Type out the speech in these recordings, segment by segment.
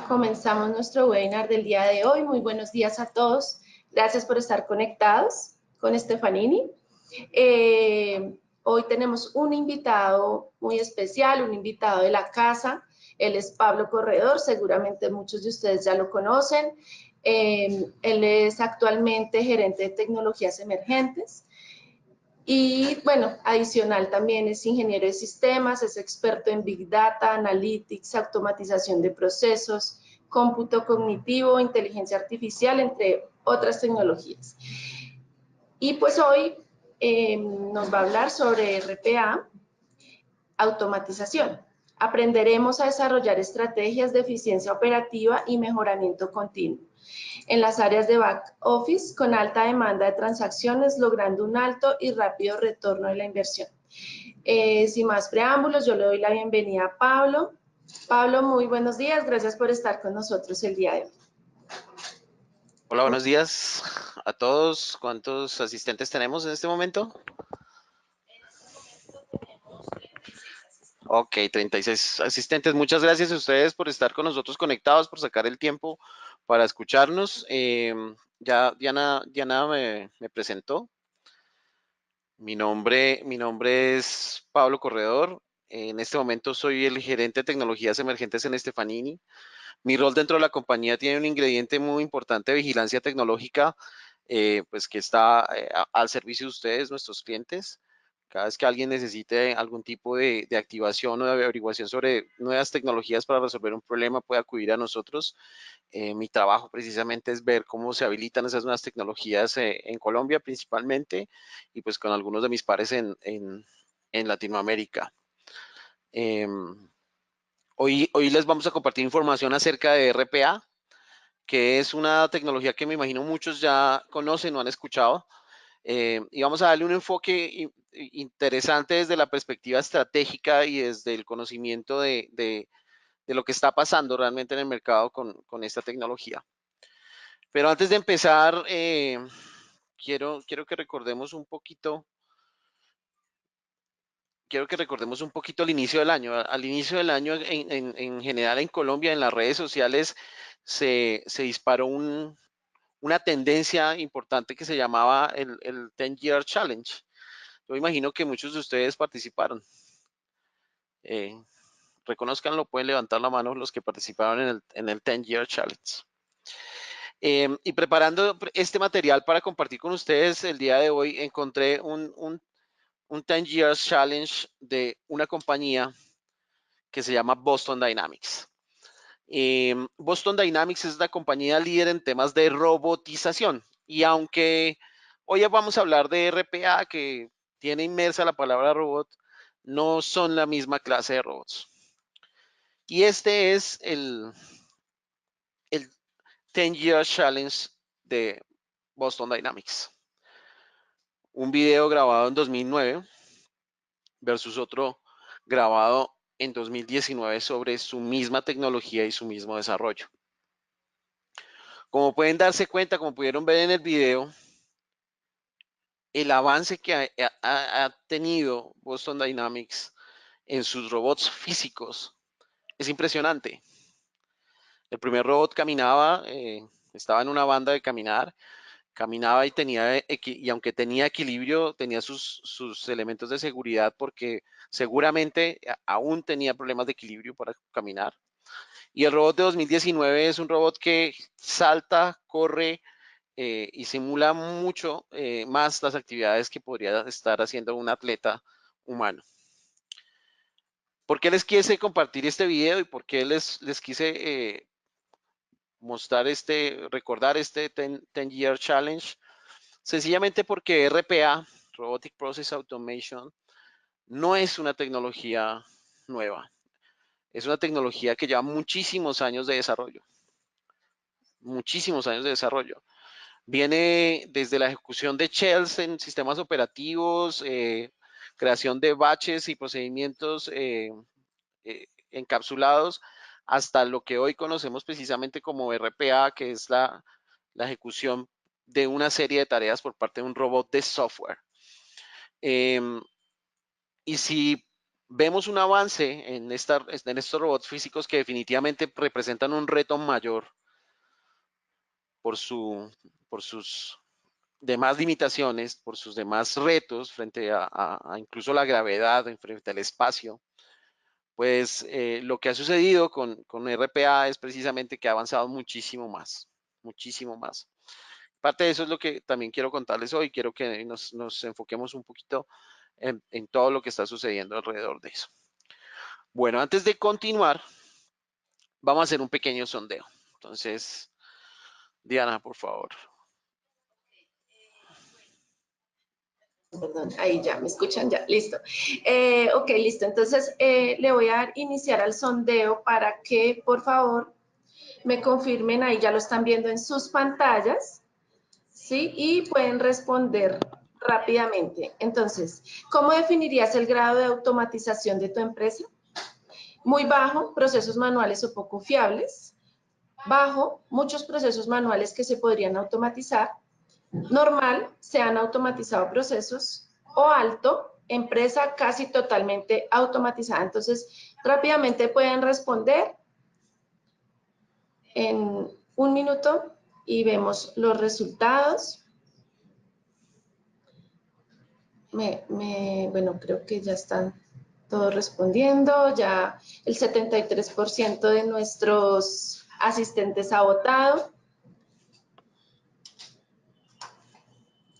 Comenzamos nuestro webinar del día de hoy. Muy buenos días a todos. Gracias por estar conectados con Stefanini. Hoy tenemos un invitado muy especial, un invitado de la casa. Él es Pablo Corredor, seguramente muchos de ustedes ya lo conocen. Él es actualmente gerente de tecnologías emergentes. Y bueno, adicional también es ingeniero de sistemas, es experto en Big Data, Analytics, automatización de procesos, cómputo cognitivo, inteligencia artificial, entre otras tecnologías. Y pues hoy nos va a hablar sobre RPA, automatización. Aprenderemos a desarrollar estrategias de eficiencia operativa y mejoramiento continuo en las áreas de back office con alta demanda de transacciones, logrando un alto y rápido retorno de la inversión. Sin más preámbulos, yo le doy la bienvenida a Pablo. Pablo, muy buenos días. Gracias por estar con nosotros el día de hoy. Hola, buenos días a todos. ¿Cuántos asistentes tenemos en este momento? Ok, 36 asistentes. Muchas gracias a ustedes por estar con nosotros conectados, por sacar el tiempo para escucharnos. Ya Diana me presentó. Mi nombre es Pablo Corredor. En este momento soy el gerente de tecnologías emergentes en Stefanini. Mi rol dentro de la compañía tiene un ingrediente muy importante de vigilancia tecnológica, pues que está al servicio de ustedes, nuestros clientes. Cada vez que alguien necesite algún tipo de activación o de averiguación sobre nuevas tecnologías para resolver un problema, puede acudir a nosotros. Mi trabajo precisamente es ver cómo se habilitan esas nuevas tecnologías en Colombia principalmente y pues con algunos de mis pares en Latinoamérica. Hoy les vamos a compartir información acerca de RPA, que es una tecnología que me imagino muchos ya conocen o han escuchado. Y vamos a darle un enfoque interesante desde la perspectiva estratégica y desde el conocimiento de lo que está pasando realmente en el mercado con esta tecnología. Pero antes de empezar, quiero que recordemos un poquito. Quiero que recordemos un poquito el inicio del año. Al inicio del año, en general en Colombia, en las redes sociales, se disparó una tendencia importante que se llamaba el 10-Year Challenge. Yo imagino que muchos de ustedes participaron. Reconózcanlo, pueden levantar la mano los que participaron en el 10-Year Challenge. Y preparando este material para compartir con ustedes el día de hoy, encontré un 10 Years Challenge de una compañía que se llama Boston Dynamics. Boston Dynamics es la compañía líder en temas de robotización. Y aunque hoy vamos a hablar de RPA, que tiene inmersa la palabra robot, no son la misma clase de robots. Y este es el 10 Years Challenge de Boston Dynamics. Un video grabado en 2009 versus otro grabado en 2019 sobre su misma tecnología y su mismo desarrollo. Como pueden darse cuenta, como pudieron ver en el video, el avance que ha tenido Boston Dynamics en sus robots físicos es impresionante. El primer robot caminaba, estaba en una banda de caminar, caminaba y aunque tenía equilibrio, tenía sus elementos de seguridad porque seguramente aún tenía problemas de equilibrio para caminar. Y el robot de 2019 es un robot que salta, corre y simula mucho más las actividades que podría estar haciendo un atleta humano. ¿Por qué les quise compartir este video y por qué les quise recordar este 10 Year Challenge? Sencillamente porque RPA, Robotic Process Automation, no es una tecnología nueva. Es una tecnología que lleva muchísimos años de desarrollo. Muchísimos años de desarrollo. Viene desde la ejecución de shells en sistemas operativos, creación de batches y procedimientos encapsulados, hasta lo que hoy conocemos precisamente como RPA, que es la ejecución de una serie de tareas por parte de un robot de software. Y si vemos un avance en estos robots físicos que definitivamente representan un reto mayor por sus demás limitaciones, por sus demás retos frente a incluso la gravedad, frente al espacio. Pues lo que ha sucedido con RPA es precisamente que ha avanzado muchísimo más, muchísimo más. Parte de eso es lo que también quiero contarles hoy. Quiero que nos enfoquemos un poquito en todo lo que está sucediendo alrededor de eso. Bueno, antes de continuar, vamos a hacer un pequeño sondeo. Entonces, Diana, por favor. Perdón, ahí ya, me escuchan ya, listo. Ok, listo. Entonces, le voy a iniciar al sondeo para que, por favor, me confirmen, ahí ya lo están viendo en sus pantallas, ¿sí? Y pueden responder rápidamente. Entonces, ¿cómo definirías el grado de automatización de tu empresa? Muy bajo, procesos manuales o poco fiables. Bajo, muchos procesos manuales que se podrían automatizar. Normal, se han automatizado procesos. O alto, empresa casi totalmente automatizada. Entonces, rápidamente pueden responder en un minuto y vemos los resultados. Bueno, creo que ya están todos respondiendo. Ya el 73% de nuestros asistentes ha votado.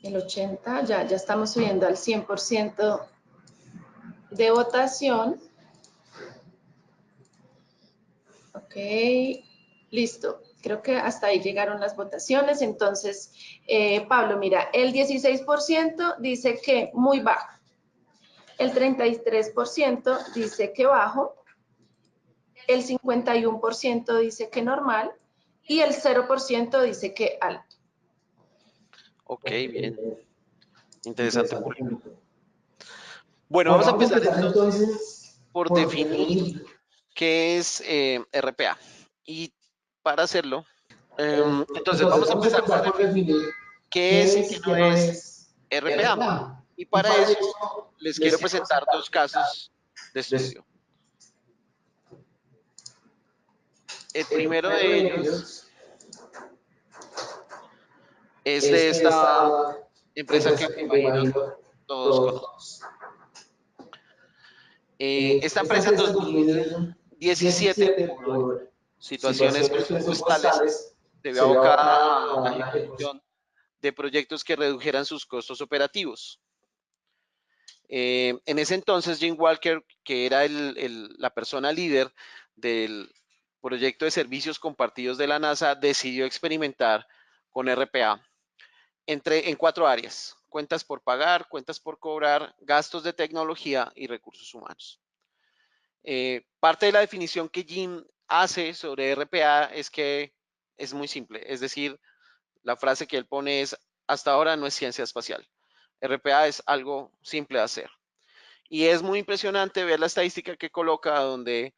El 80%, ya estamos subiendo al 100% de votación. Ok, listo. Creo que hasta ahí llegaron las votaciones. Entonces, Pablo, mira, el 16% dice que muy bajo. El 33% dice que bajo. El 51% dice que normal. Y el 0% dice que alto. Ok, bien. Interesante público. Bueno, vamos a empezar entonces por definir qué es RPA. Y para hacerlo, entonces vamos a empezar por definir qué es y qué no es RPA. Y para eso les quiero presentar dos casos de estudio. El primero de ellos es de esta empresa que me imagino todos conocen. Esta empresa en 2017, por situaciones presupuestales, se vio abocada a la ejecución de proyectos que redujeran sus costos operativos. En ese entonces, Jim Walker, que era la persona líder del proyecto de servicios compartidos de la NASA, decidió experimentar con RPA en 4 áreas: cuentas por pagar, cuentas por cobrar, gastos de tecnología y recursos humanos. Parte de la definición que Jim hace sobre RPA es que es muy simple, es decir, la frase que él pone es: hasta ahora no es ciencia espacial. RPA es algo simple de hacer. Y es muy impresionante ver la estadística que coloca, donde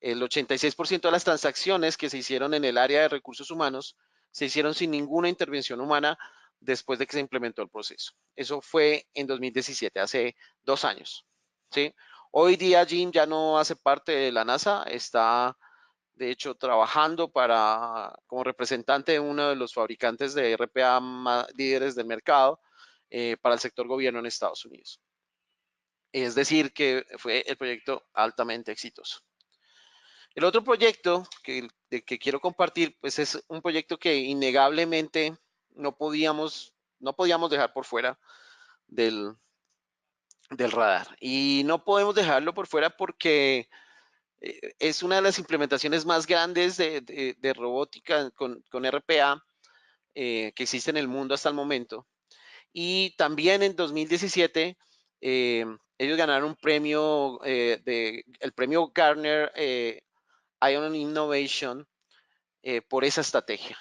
el 86% de las transacciones que se hicieron en el área de recursos humanos se hicieron sin ninguna intervención humana después de que se implementó el proceso. Eso fue en 2017, hace 2 años. ¿Sí? Hoy día Jim ya no hace parte de la NASA, está de hecho trabajando como representante de uno de los fabricantes de RPA líderes del mercado para el sector gobierno en Estados Unidos. Es decir, que fue el proyecto altamente exitoso. El otro proyecto que quiero compartir, pues es un proyecto que innegablemente no podíamos dejar por fuera del radar. Y no podemos dejarlo por fuera porque es una de las implementaciones más grandes de robótica con RPA que existe en el mundo hasta el momento. Y también en 2017 ellos ganaron un premio, el premio Gartner Ion Innovation por esa estrategia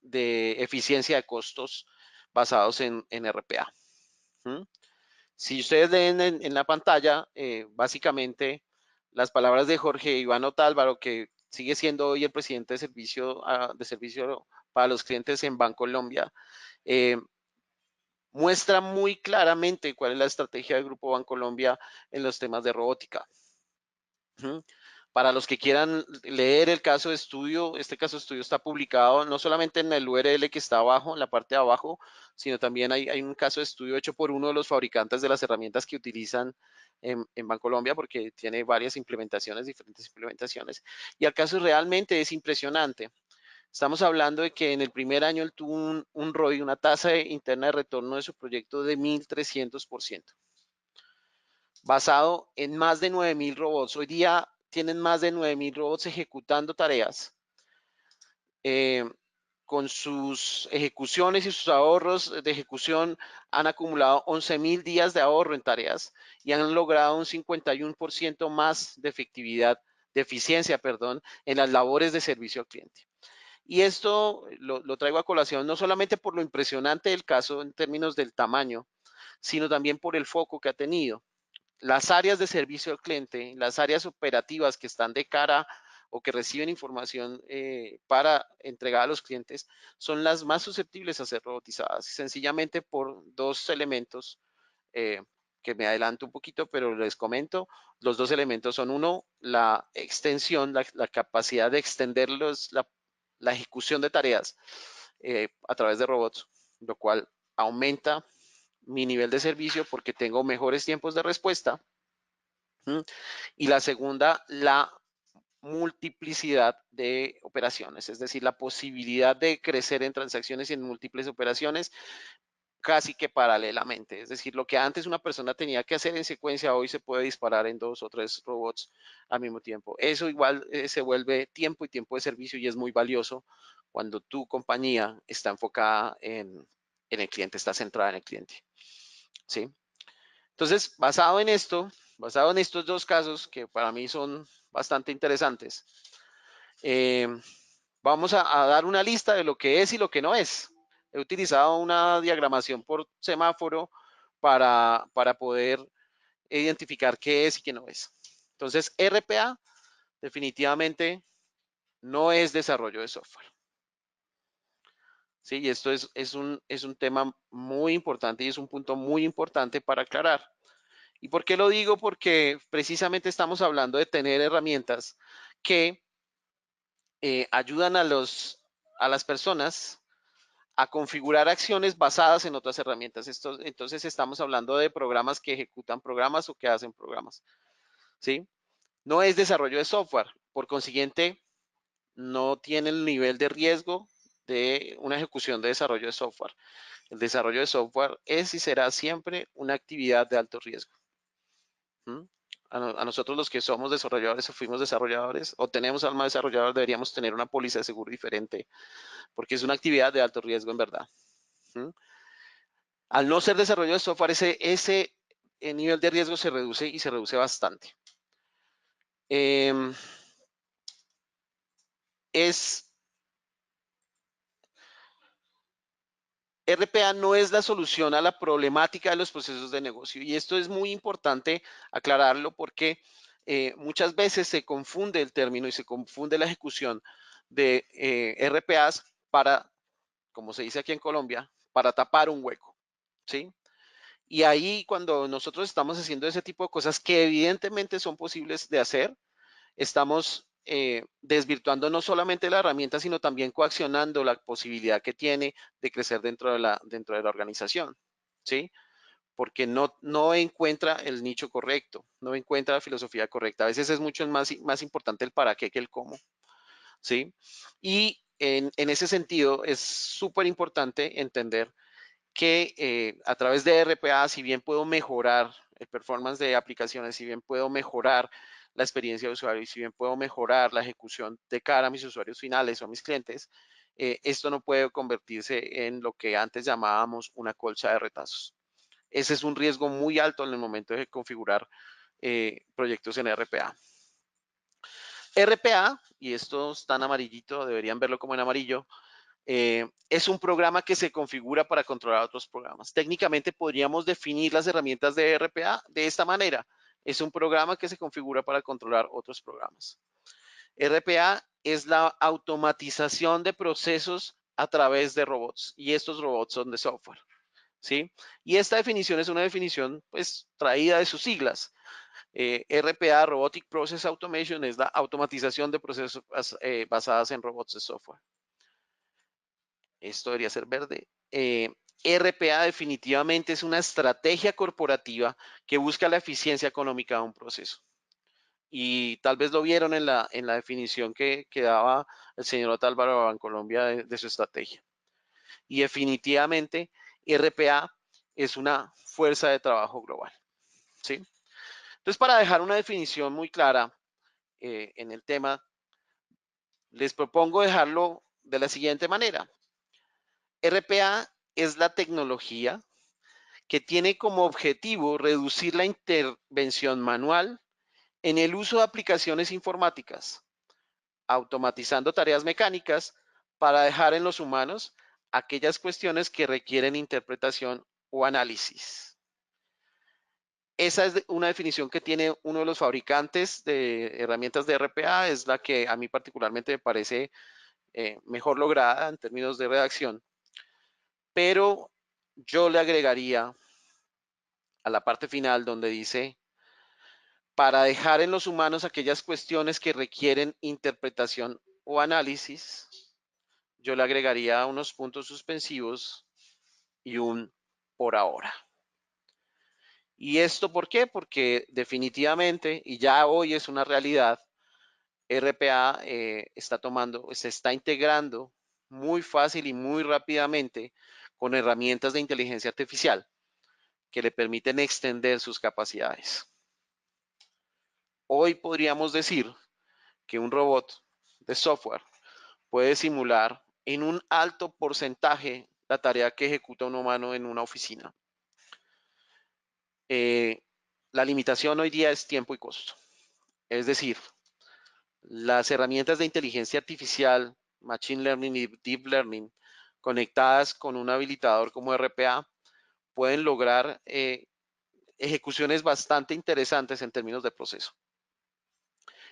de eficiencia de costos basados en RPA. ¿Mm? Si ustedes ven en la pantalla, básicamente las palabras de Jorge Iván Otálvaro, que sigue siendo hoy el presidente de servicio para los clientes en Bancolombia, muestra muy claramente cuál es la estrategia del Grupo Bancolombia en los temas de robótica. Para los que quieran leer el caso de estudio, este caso de estudio está publicado no solamente en el URL que está abajo, en la parte de abajo, sino también hay un caso de estudio hecho por uno de los fabricantes de las herramientas que utilizan en Bancolombia, porque tiene varias implementaciones, diferentes implementaciones. Y el caso realmente es impresionante. Estamos hablando de que en el primer año él tuvo un ROI, una tasa interna de retorno de su proyecto de 1.300%, basado en más de 9.000 robots. Hoy día tienen más de 9.000 robots ejecutando tareas. Con sus ejecuciones y sus ahorros de ejecución han acumulado 11.000 días de ahorro en tareas y han logrado un 51% más de efectividad, de eficiencia, perdón, en las labores de servicio al cliente. Y esto lo traigo a colación no solamente por lo impresionante del caso en términos del tamaño, sino también por el foco que ha tenido. Las áreas de servicio al cliente, las áreas operativas que están de cara o que reciben información para entregar a los clientes, son las más susceptibles a ser robotizadas, sencillamente por dos elementos que me adelanto un poquito, pero les comento. Los dos elementos son: uno, la extensión, la capacidad de extender la ejecución de tareas a través de robots, lo cual aumenta mi nivel de servicio porque tengo mejores tiempos de respuesta. Y la segunda, la multiplicidad de operaciones, es decir, la posibilidad de crecer en transacciones y en múltiples operaciones casi que paralelamente. Es decir, lo que antes una persona tenía que hacer en secuencia, hoy se puede disparar en 2 o 3 robots al mismo tiempo. Eso igual se vuelve tiempo y tiempo de servicio y es muy valioso cuando tu compañía está enfocada en el cliente, está centrada en el cliente. ¿Sí? Entonces, basado en estos dos casos que para mí son bastante interesantes, vamos a dar una lista de lo que es y lo que no es. He utilizado una diagramación por semáforo para poder identificar qué es y qué no es. Entonces, RPA definitivamente no es desarrollo de software. Sí, y esto es un tema muy importante y es un punto muy importante para aclarar. ¿Y por qué lo digo? Porque precisamente estamos hablando de tener herramientas que ayudan a las personas a configurar acciones basadas en otras herramientas. Entonces estamos hablando de programas que ejecutan programas o que hacen programas. ¿Sí? No es desarrollo de software. Por consiguiente, no tiene el nivel de riesgo de una ejecución de desarrollo de software. El desarrollo de software es y será siempre una actividad de alto riesgo. A nosotros los que somos desarrolladores o fuimos desarrolladores o tenemos alma desarrollador deberíamos tener una póliza de seguro diferente porque es una actividad de alto riesgo en verdad. Al no ser desarrollo de software, ese nivel de riesgo se reduce y se reduce bastante. RPA no es la solución a la problemática de los procesos de negocio y esto es muy importante aclararlo porque muchas veces se confunde el término y se confunde la ejecución de RPAs para, como se dice aquí en Colombia, para tapar un hueco, ¿sí? Y ahí cuando nosotros estamos haciendo ese tipo de cosas que evidentemente son posibles de hacer, estamos desvirtuando no solamente la herramienta, sino también coaccionando la posibilidad que tiene de crecer dentro de la organización, ¿sí? Porque no encuentra el nicho correcto, no encuentra la filosofía correcta. A veces es mucho más importante el para qué que el cómo, ¿sí? Y en ese sentido es súper importante entender que a través de RPA, si bien puedo mejorar el performance de aplicaciones, si bien puedo mejorar la experiencia de usuario y si bien puedo mejorar la ejecución de cara a mis usuarios finales o a mis clientes, esto no puede convertirse en lo que antes llamábamos una colcha de retazos. Ese es un riesgo muy alto en el momento de configurar proyectos en RPA. RPA, y esto está en amarillito, deberían verlo como en amarillo, es un programa que se configura para controlar otros programas. Técnicamente podríamos definir las herramientas de RPA de esta manera. Es un programa que se configura para controlar otros programas. RPA es la automatización de procesos a través de robots y estos robots son de software. ¿sí? Y esta definición es una definición pues traída de sus siglas. RPA, Robotic Process Automation, es la automatización de procesos basadas en robots de software. Esto debería ser verde. RPA definitivamente es una estrategia corporativa que busca la eficiencia económica de un proceso. Y tal vez lo vieron en la definición que daba el señor Otálvaro en Colombia de su estrategia. Y definitivamente RPA es una fuerza de trabajo global. ¿Sí? Entonces, para dejar una definición muy clara en el tema, les propongo dejarlo de la siguiente manera. RPA es la tecnología que tiene como objetivo reducir la intervención manual en el uso de aplicaciones informáticas, automatizando tareas mecánicas para dejar en los humanos aquellas cuestiones que requieren interpretación o análisis. Esa es una definición que tiene uno de los fabricantes de herramientas de RPA, es la que a mí particularmente me parece mejor lograda en términos de redacción, pero yo le agregaría a la parte final donde dice, para dejar en los humanos aquellas cuestiones que requieren interpretación o análisis, yo le agregaría unos puntos suspensivos y un por ahora. ¿Y esto por qué? Porque definitivamente, y ya hoy es una realidad, RPA se está integrando muy fácil y muy rápidamente con herramientas de inteligencia artificial que le permiten extender sus capacidades. Hoy podríamos decir que un robot de software puede simular en un alto porcentaje la tarea que ejecuta un humano en una oficina. La limitación hoy día es tiempo y costo. Es decir, las herramientas de inteligencia artificial, Machine Learning y Deep Learning, conectadas con un habilitador como RPA, pueden lograr ejecuciones bastante interesantes en términos de proceso.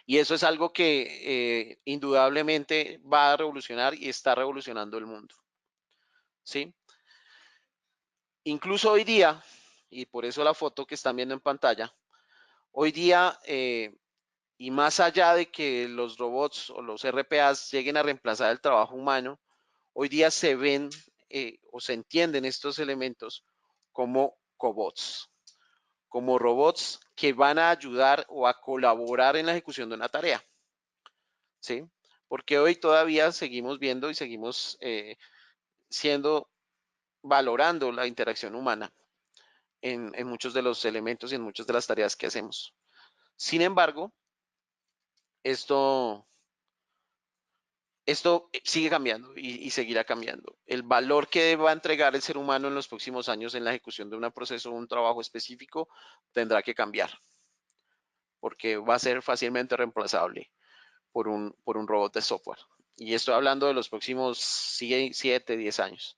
Y eso es algo que indudablemente va a revolucionar y está revolucionando el mundo. ¿Sí? Incluso hoy día, y por eso la foto que están viendo en pantalla, hoy día, y más allá de que los robots o los RPAs lleguen a reemplazar el trabajo humano, hoy día se ven o se entienden estos elementos como cobots, como robots que van a ayudar o a colaborar en la ejecución de una tarea. ¿Sí? Porque hoy todavía seguimos viendo y seguimos valorando la interacción humana en muchos de los elementos y en muchas de las tareas que hacemos. Sin embargo, esto sigue cambiando y seguirá cambiando. El valor que va a entregar el ser humano en los próximos años en la ejecución de un proceso o un trabajo específico tendrá que cambiar, porque va a ser fácilmente reemplazable por un robot de software. Y estoy hablando de los próximos 7, 10 años.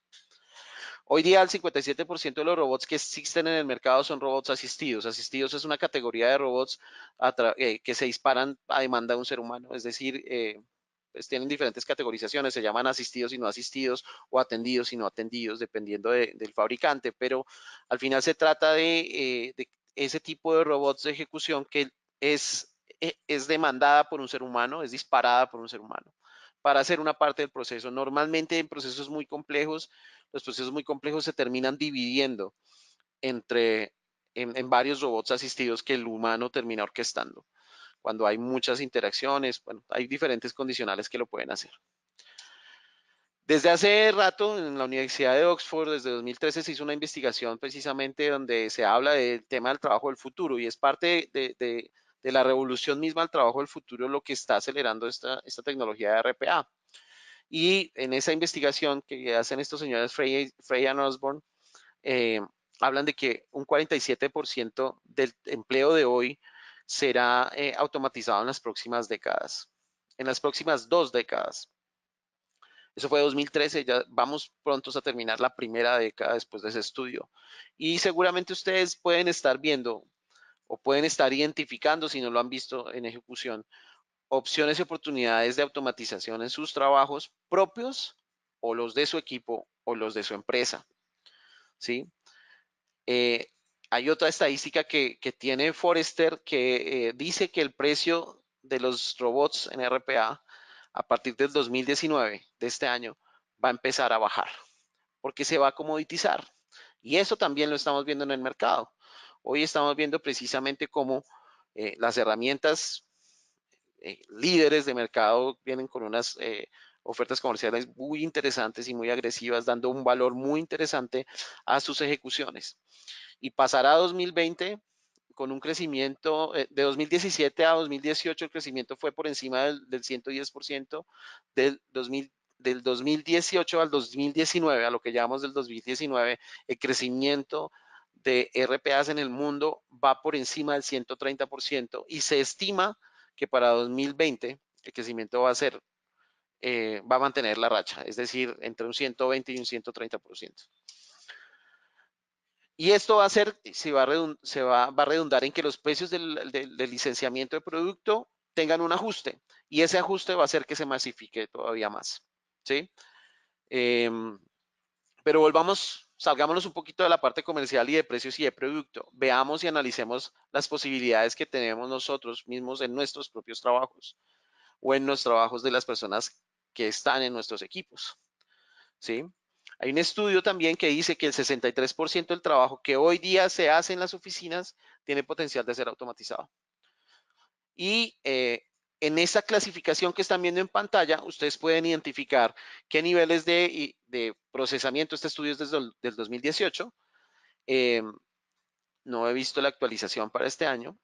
Hoy día el 57% de los robots que existen en el mercado son robots asistidos. Asistidos es una categoría de robots que se disparan a demanda de un ser humano, es decir, pues tienen diferentes categorizaciones, se llaman asistidos y no asistidos o atendidos y no atendidos, dependiendo del fabricante, pero al final se trata de ese tipo de robots de ejecución que es demandada por un ser humano, es disparada por un ser humano para hacer una parte del proceso. Normalmente en procesos muy complejos, los procesos muy complejos se terminan dividiendo en varios robots asistidos que el humano termina orquestando. Cuando hay muchas interacciones, bueno, hay diferentes condicionales que lo pueden hacer. Desde hace rato en la Universidad de Oxford, desde 2013, se hizo una investigación precisamente donde se habla del tema del trabajo del futuro y es parte de la revolución misma del trabajo del futuro lo que está acelerando esta tecnología de RPA. Y en esa investigación que hacen estos señores Frey y Osborne, hablan de que un 47% del empleo de hoy será automatizado en las próximas décadas, en las próximas 2 décadas. Eso fue 2013, ya vamos prontos a terminar la primera década después de ese estudio. Y seguramente ustedes pueden estar viendo o pueden estar identificando, si no lo han visto en ejecución, opciones y oportunidades de automatización en sus trabajos propios o los de su equipo o los de su empresa. ¿Sí? Hay otra estadística que tiene Forrester que dice que el precio de los robots en RPA a partir del 2019, de este año, va a empezar a bajar porque se va a comoditizar. Y eso también lo estamos viendo en el mercado. Hoy estamos viendo precisamente cómo las herramientas líderes de mercado vienen con unas ofertas comerciales muy interesantes y muy agresivas, dando un valor muy interesante a sus ejecuciones. Y pasará a 2020 con un crecimiento de 2017 a 2018, el crecimiento fue por encima del 110%, del 2018 al 2019, a lo que llamamos del 2019, el crecimiento de RPAs en el mundo va por encima del 130% y se estima que para 2020 el crecimiento va a mantener la racha, es decir, entre un 120 y un 130%. Y esto va a ser, va a redundar en que los precios del licenciamiento de producto tengan un ajuste y ese ajuste va a hacer que se masifique todavía más. ¿Sí? Pero salgámonos un poquito de la parte comercial y de precios y de producto. Veamos y analicemos las posibilidades que tenemos nosotros mismos en nuestros propios trabajos o en los trabajos de las personas que están en nuestros equipos. ¿Sí? Hay un estudio también que dice que el 63% del trabajo que hoy día se hace en las oficinas tiene potencial de ser automatizado. Y en esa clasificación que están viendo en pantalla, ustedes pueden identificar qué niveles de procesamiento. Este estudio es desde el 2018. No he visto la actualización para este año,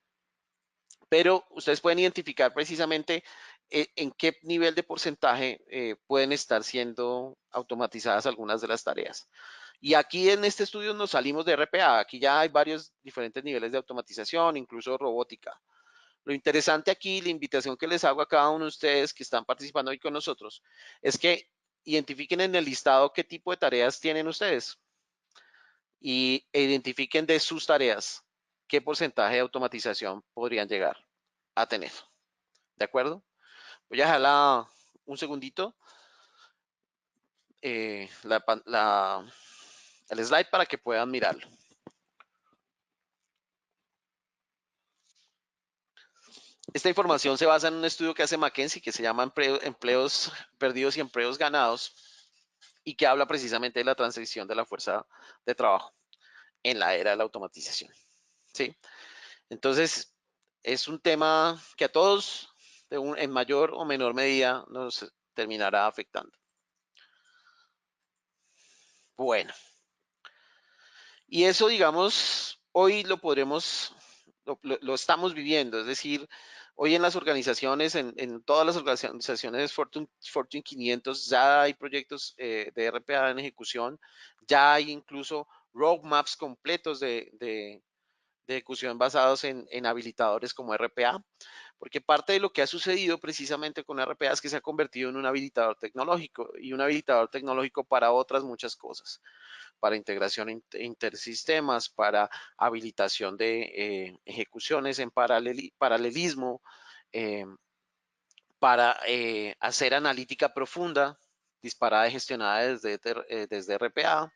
pero ustedes pueden identificar precisamente en qué nivel de porcentaje pueden estar siendo automatizadas algunas de las tareas. Y aquí en este estudio nos salimos de RPA. Aquí ya hay varios diferentes niveles de automatización, incluso robótica. Lo interesante aquí, la invitación que les hago a cada uno de ustedes que están participando hoy con nosotros, es que identifiquen en el listado qué tipo de tareas tienen ustedes y identifiquen de sus tareas qué porcentaje de automatización podrían llegar a tener. ¿De acuerdo? Voy a dejarla un segundito, el slide para que puedan mirarlo. Esta información se basa en un estudio que hace McKinsey que se llama Empleos Perdidos y Empleos Ganados y que habla precisamente de la transición de la fuerza de trabajo en la era de la automatización. ¿Sí? Entonces, es un tema que a todos en mayor o menor medida nos terminará afectando. Bueno, y eso, digamos, hoy lo estamos viviendo, es decir, hoy en las organizaciones, en todas las organizaciones Fortune 500, ya hay proyectos de RPA en ejecución, ya hay incluso roadmaps completos de ejecución basados en habilitadores como RPA, porque parte de lo que ha sucedido precisamente con RPA es que se ha convertido en un habilitador tecnológico y un habilitador tecnológico para otras muchas cosas, para integración intersistemas, para habilitación de ejecuciones en paralelismo, eh, para hacer analítica profunda, disparada y gestionada desde RPA,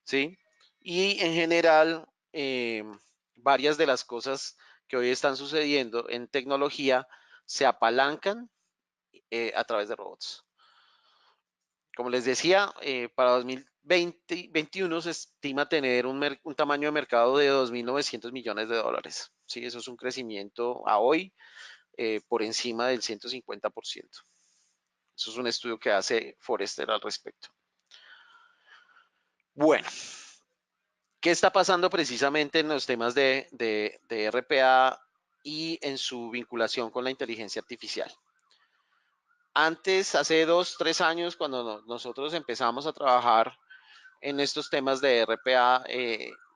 ¿sí? Y en general, varias de las cosas que hoy están sucediendo en tecnología se apalancan a través de robots. Como les decía, para 2021 se estima tener un tamaño de mercado de 2.900 millones de dólares. ¿Sí? Eso es un crecimiento a hoy por encima del 150%. Eso es un estudio que hace Forrester al respecto. Bueno, ¿qué está pasando precisamente en los temas de RPA y en su vinculación con la inteligencia artificial? Antes, hace 2, 3 años, cuando nosotros empezamos a trabajar en estos temas de RPA,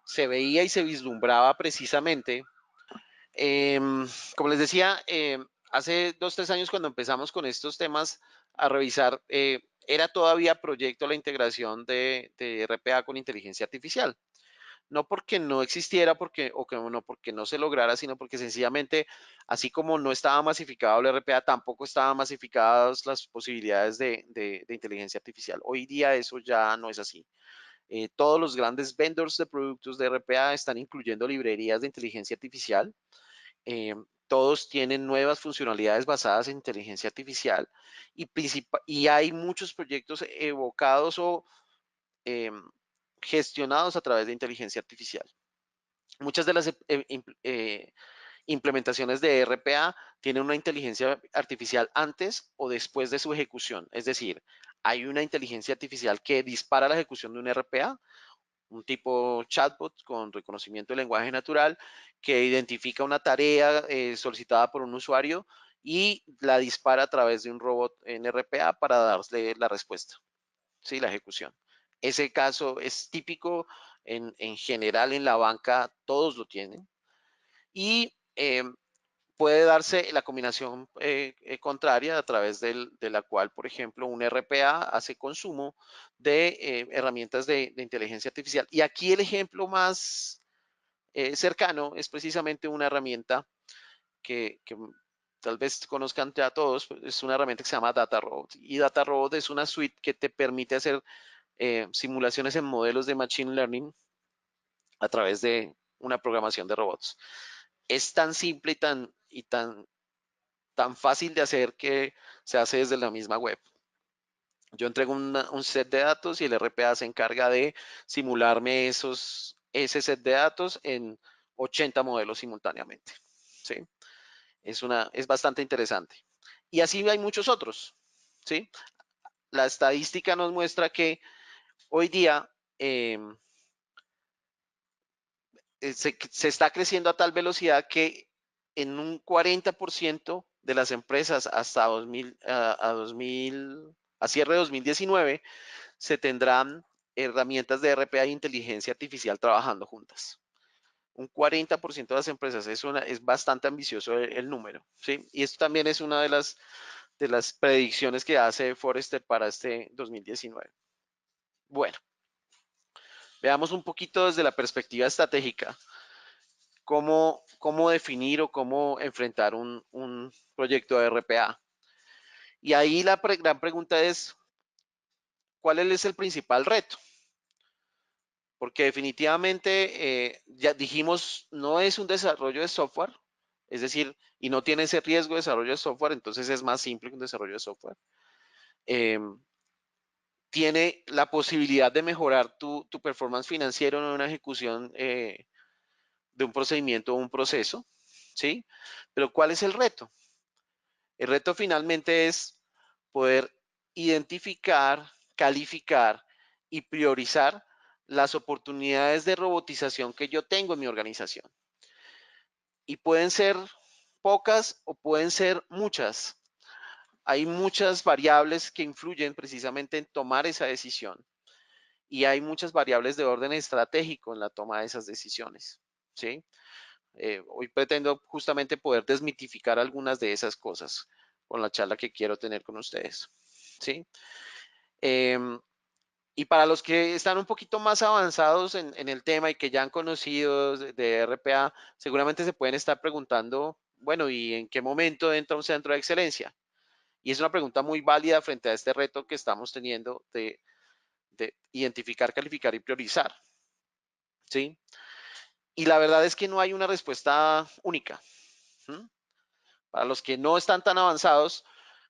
se veía y se vislumbraba precisamente, como les decía, hace 2, 3 años cuando empezamos con estos temas a revisar, era todavía proyecto la integración de RPA con inteligencia artificial. No porque no existiera no porque no se lograra, sino porque sencillamente, así como no estaba masificado el RPA, tampoco estaban masificadas las posibilidades de inteligencia artificial. Hoy día eso ya no es así. Todos los grandes vendors de productos de RPA están incluyendo librerías de inteligencia artificial. Todos tienen nuevas funcionalidades basadas en inteligencia artificial y hay muchos proyectos evocados o gestionados a través de inteligencia artificial. Muchas de las implementaciones de RPA tienen una inteligencia artificial antes o después de su ejecución. Es decir, hay una inteligencia artificial que dispara la ejecución de un RPA, un tipo chatbot con reconocimiento de lenguaje natural que identifica una tarea solicitada por un usuario y la dispara a través de un robot en RPA para darle la respuesta, ¿sí? La ejecución. Ese caso es típico en general en la banca, todos lo tienen. Y puede darse la combinación contraria a través de la cual, por ejemplo, un RPA hace consumo de herramientas de inteligencia artificial. Y aquí el ejemplo más cercano es precisamente una herramienta que tal vez conozcan ya todos, es una herramienta que se llama DataRobot. Y DataRobot es una suite que te permite hacer simulaciones en modelos de Machine Learning a través de una programación de robots. Es tan simple tan fácil de hacer que se hace desde la misma web. Yo entrego un set de datos y el RPA se encarga de simularme ese set de datos en 80 modelos simultáneamente. ¿Sí? Es bastante interesante. Y así hay muchos otros. ¿Sí? La estadística nos muestra que hoy día se está creciendo a tal velocidad que en un 40% de las empresas hasta 2000, a cierre de 2019 se tendrán herramientas de RPA e inteligencia artificial trabajando juntas. Un 40% de las empresas es bastante ambicioso el número, ¿sí? Y esto también es una de las predicciones que hace Forrester para este 2019. Bueno, veamos un poquito desde la perspectiva estratégica cómo definir o cómo enfrentar un proyecto de RPA. Y ahí la gran pregunta es, ¿cuál es el principal reto? Porque definitivamente, ya dijimos, no es un desarrollo de software, es decir, y no tiene ese riesgo de desarrollo de software, entonces es más simple que un desarrollo de software. Tiene la posibilidad de mejorar tu performance financiero en una ejecución de un procedimiento o un proceso, ¿sí? Pero ¿cuál es el reto? El reto finalmente es poder identificar, calificar y priorizar las oportunidades de robotización que yo tengo en mi organización. Y pueden ser pocas o pueden ser muchas. Hay muchas variables que influyen precisamente en tomar esa decisión. Y hay muchas variables de orden estratégico en la toma de esas decisiones. ¿Sí? Hoy pretendo justamente poder desmitificar algunas de esas cosas con la charla que quiero tener con ustedes. ¿Sí? Y para los que están un poquito más avanzados en el tema y que ya han conocido de RPA, seguramente se pueden estar preguntando, bueno, ¿y en qué momento entra un centro de excelencia? Y es una pregunta muy válida frente a este reto que estamos teniendo de identificar, calificar y priorizar. ¿Sí? Y la verdad es que no hay una respuesta única. ¿Mm? Para los que no están tan avanzados,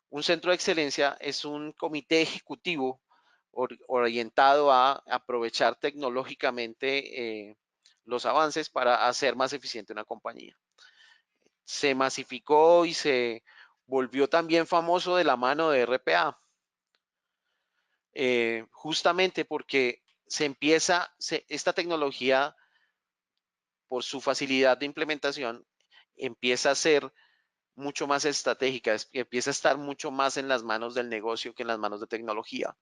un centro de excelencia es un comité ejecutivo orientado a aprovechar tecnológicamente los avances para hacer más eficiente una compañía. Se masificó y se volvió también famoso de la mano de RPA, justamente porque esta tecnología, por su facilidad de implementación, empieza a ser mucho más estratégica, empieza a estar mucho más en las manos del negocio que en las manos de tecnología.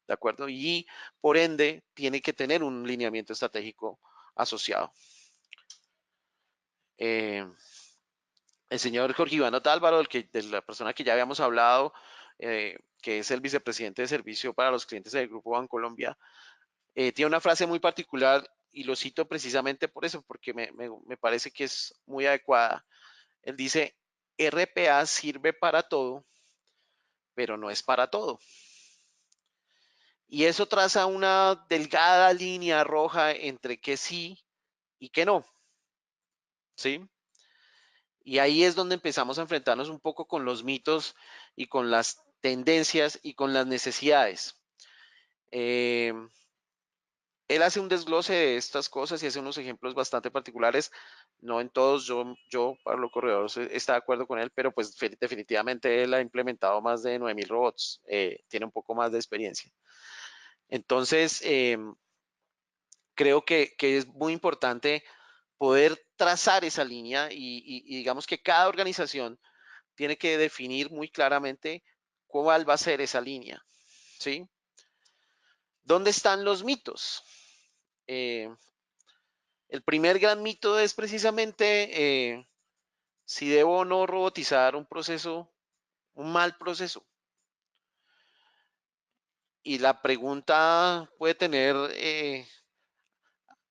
¿De acuerdo? Y por ende tiene que tener un lineamiento estratégico asociado. El señor Jorge Iván Otálvaro, de la persona que ya habíamos hablado, que es el vicepresidente de servicio para los clientes del Grupo Bancolombia, tiene una frase muy particular y lo cito precisamente por eso, porque me parece que es muy adecuada. Él dice, RPA sirve para todo, pero no es para todo. Y eso traza una delgada línea roja entre que sí y que no, ¿sí? Y ahí es donde empezamos a enfrentarnos un poco con los mitos y con las tendencias y con las necesidades. Eh, Él hace un desglose de estas cosas y hace unos ejemplos bastante particulares. No en todos, Pablo Corredor, está de acuerdo con él, pero pues definitivamente él ha implementado más de 9.000 robots, tiene un poco más de experiencia. Entonces, creo que es muy importante poder trazar esa línea y digamos que cada organización tiene que definir muy claramente cuál va a ser esa línea, ¿sí? ¿Dónde están los mitos? Eh, el primer gran mito es precisamente si debo o no robotizar un proceso, un mal proceso. Y la pregunta puede tener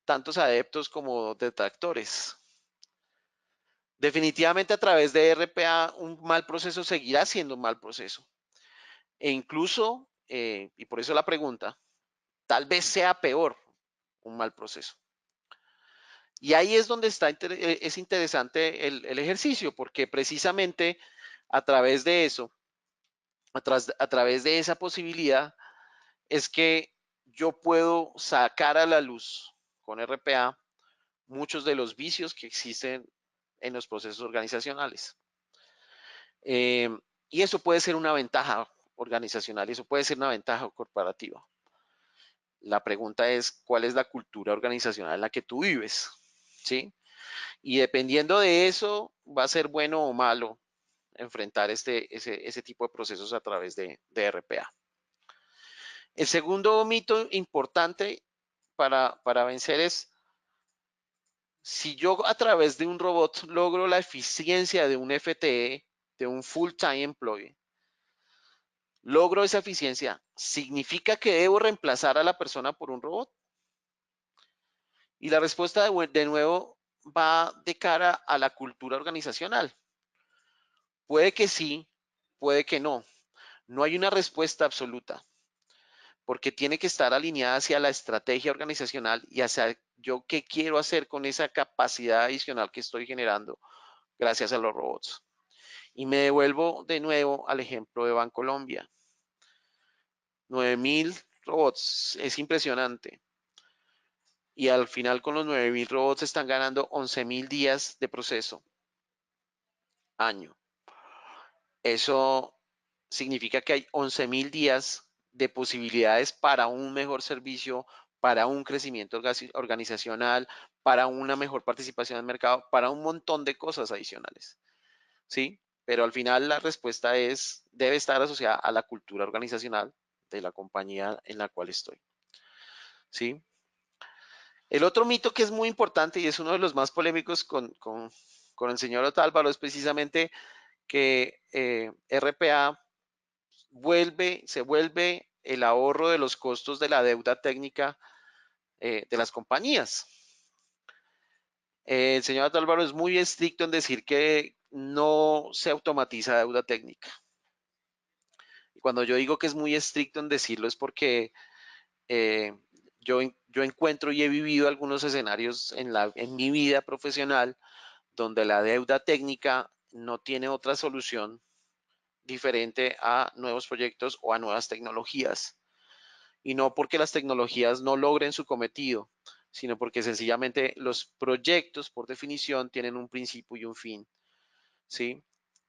tantos adeptos como detractores. Definitivamente a través de RPA un mal proceso seguirá siendo un mal proceso. E incluso, y por eso la pregunta, tal vez sea peor un mal proceso. Y ahí es donde es interesante el ejercicio, porque precisamente a través de eso, a través de esa posibilidad, es que yo puedo sacar a la luz con RPA muchos de los vicios que existen en los procesos organizacionales. Eh, y eso puede ser una ventaja organizacional, eso puede ser una ventaja corporativa. La pregunta es, ¿cuál es la cultura organizacional en la que tú vives? ¿Sí? Y dependiendo de eso, va a ser bueno o malo enfrentar ese tipo de procesos a través de RPA. El segundo mito importante para vencer es, si yo a través de un robot logro la eficiencia de un FTE, de un full-time employee, logro esa eficiencia, ¿significa que debo reemplazar a la persona por un robot? Y la respuesta de nuevo va de cara a la cultura organizacional. Puede que sí, puede que no. No hay una respuesta absoluta, porque tiene que estar alineada hacia la estrategia organizacional y hacia yo qué quiero hacer con esa capacidad adicional que estoy generando gracias a los robots. Y me devuelvo de nuevo al ejemplo de Bancolombia. 9.000 robots, es impresionante. Y al final con los 9.000 robots están ganando 11.000 días de proceso año. Eso significa que hay 11.000 días de posibilidades para un mejor servicio, para un crecimiento organizacional, para una mejor participación en el mercado, para un montón de cosas adicionales. ¿Sí? Pero al final la respuesta debe estar asociada a la cultura organizacional de la compañía en la cual estoy. ¿Sí? El otro mito que es muy importante y es uno de los más polémicos con el señor Otálvaro es precisamente que RPA se vuelve el ahorro de los costos de la deuda técnica de las compañías. El señor Otálvaro es muy estricto en decir que no se automatiza deuda técnica. Y cuando yo digo que es muy estricto en decirlo es porque eh, yo encuentro y he vivido algunos escenarios en mi vida profesional donde la deuda técnica no tiene otra solución diferente a nuevos proyectos o a nuevas tecnologías. Y no porque las tecnologías no logren su cometido, sino porque sencillamente los proyectos, por definición, tienen un principio y un fin, ¿sí?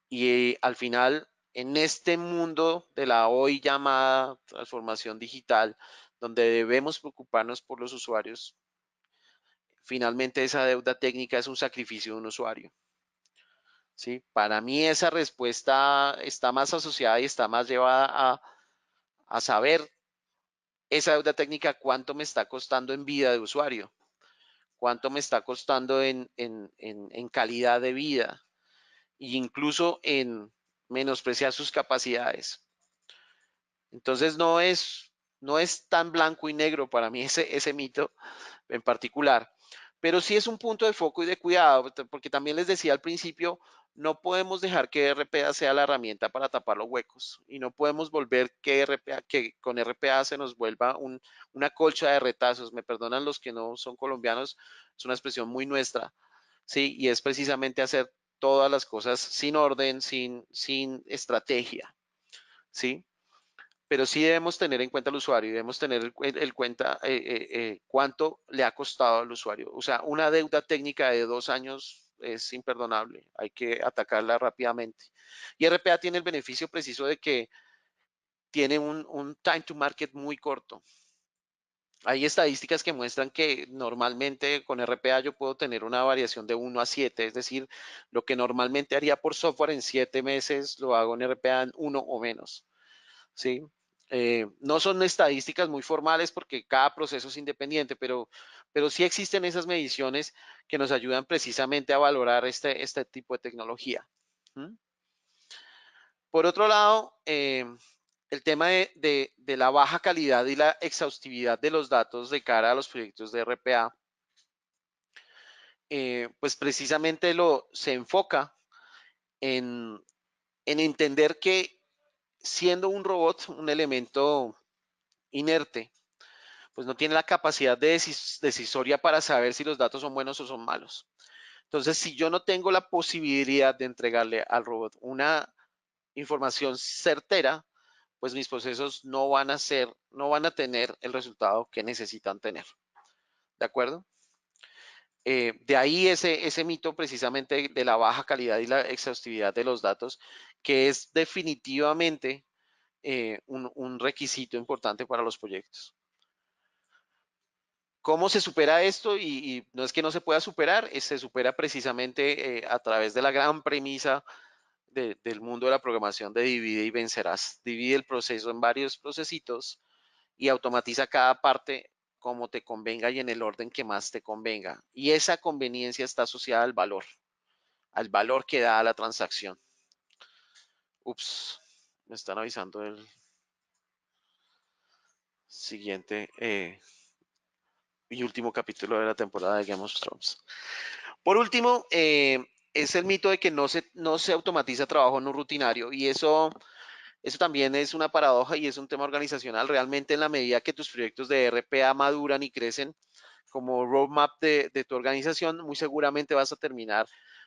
Y al final, en este mundo de la hoy llamada transformación digital, donde debemos preocuparnos por los usuarios, finalmente esa deuda técnica es un sacrificio de un usuario. ¿Sí? Para mí esa respuesta está más asociada y está más llevada a saber esa deuda técnica cuánto me está costando en vida de usuario, cuánto me está costando en calidad de vida e incluso en menospreciar sus capacidades. Entonces no es tan blanco y negro para mí ese mito en particular, Pero sí es un punto de foco y de cuidado, porque también les decía al principio, no podemos dejar que RPA sea la herramienta para tapar los huecos y no podemos volver que con RPA se nos vuelva una colcha de retazos. Me perdonan los que no son colombianos, es una expresión muy nuestra, ¿sí? Y es precisamente hacer todas las cosas sin orden, sin estrategia, ¿sí? Pero sí debemos tener en cuenta al usuario y debemos tener en cuenta cuánto le ha costado al usuario. O sea, una deuda técnica de 2 años es imperdonable, hay que atacarla rápidamente. Y RPA tiene el beneficio preciso de que tiene un time to market muy corto. Hay estadísticas que muestran que normalmente con RPA yo puedo tener una variación de 1 a 7, es decir, lo que normalmente haría por software en 7 meses, lo hago en RPA en 1 o menos. ¿Sí? No son estadísticas muy formales porque cada proceso es independiente, pero sí existen esas mediciones que nos ayudan precisamente a valorar este tipo de tecnología. ¿Mm? Por otro lado, el tema de la baja calidad y la exhaustividad de los datos de cara a los proyectos de RPA, pues precisamente se enfoca en, en entender que siendo un robot un elemento inerte, pues no tiene la capacidad decisoria para saber si los datos son buenos o son malos. Entonces, si yo no tengo la posibilidad de entregarle al robot una información certera, pues mis procesos no van a tener el resultado que necesitan tener. ¿De acuerdo? De ahí ese mito precisamente de la baja calidad y la exhaustividad de los datos, que es definitivamente un requisito importante para los proyectos. ¿Cómo se supera esto? Y no es que no se pueda superar, se supera precisamente a través de la gran premisa del mundo de la programación de divide y vencerás. Divide el proceso en varios procesitos y automatiza cada parte como te convenga y en el orden que más te convenga. Y esa conveniencia está asociada al valor que da a la transacción. Ups, me están avisando del siguiente y último capítulo de la temporada de Game of Thrones. Por último, es el mito de que no se automatiza trabajo no rutinario y eso también es una paradoja y es un tema organizacional. Realmente en la medida que tus proyectos de RPA maduran y crecen como roadmap de tu organización, muy seguramente vas a terminar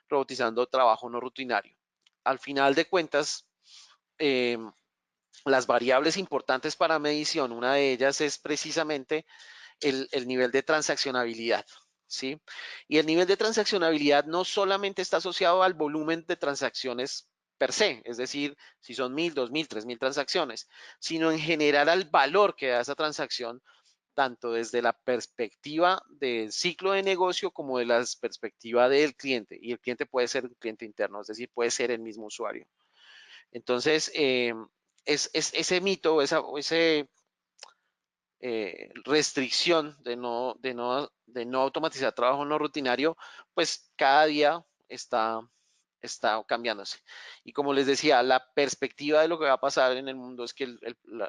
robotizando trabajo no rutinario. Al final de cuentas, eh, las variables importantes para medición, una de ellas es precisamente el nivel de transaccionabilidad. ¿Sí? Y el nivel de transaccionabilidad no solamente está asociado al volumen de transacciones per se, es decir, si son 1000, 2000, 3000 transacciones, sino en general al valor que da esa transacción, tanto desde la perspectiva del ciclo de negocio como de la perspectiva del cliente. Y el cliente puede ser un cliente interno, es decir, puede ser el mismo usuario. Entonces, es ese mito, ese restricción de no automatizar trabajo no rutinario, pues cada día está cambiándose. Y como les decía, la perspectiva de lo que va a pasar en el mundo es que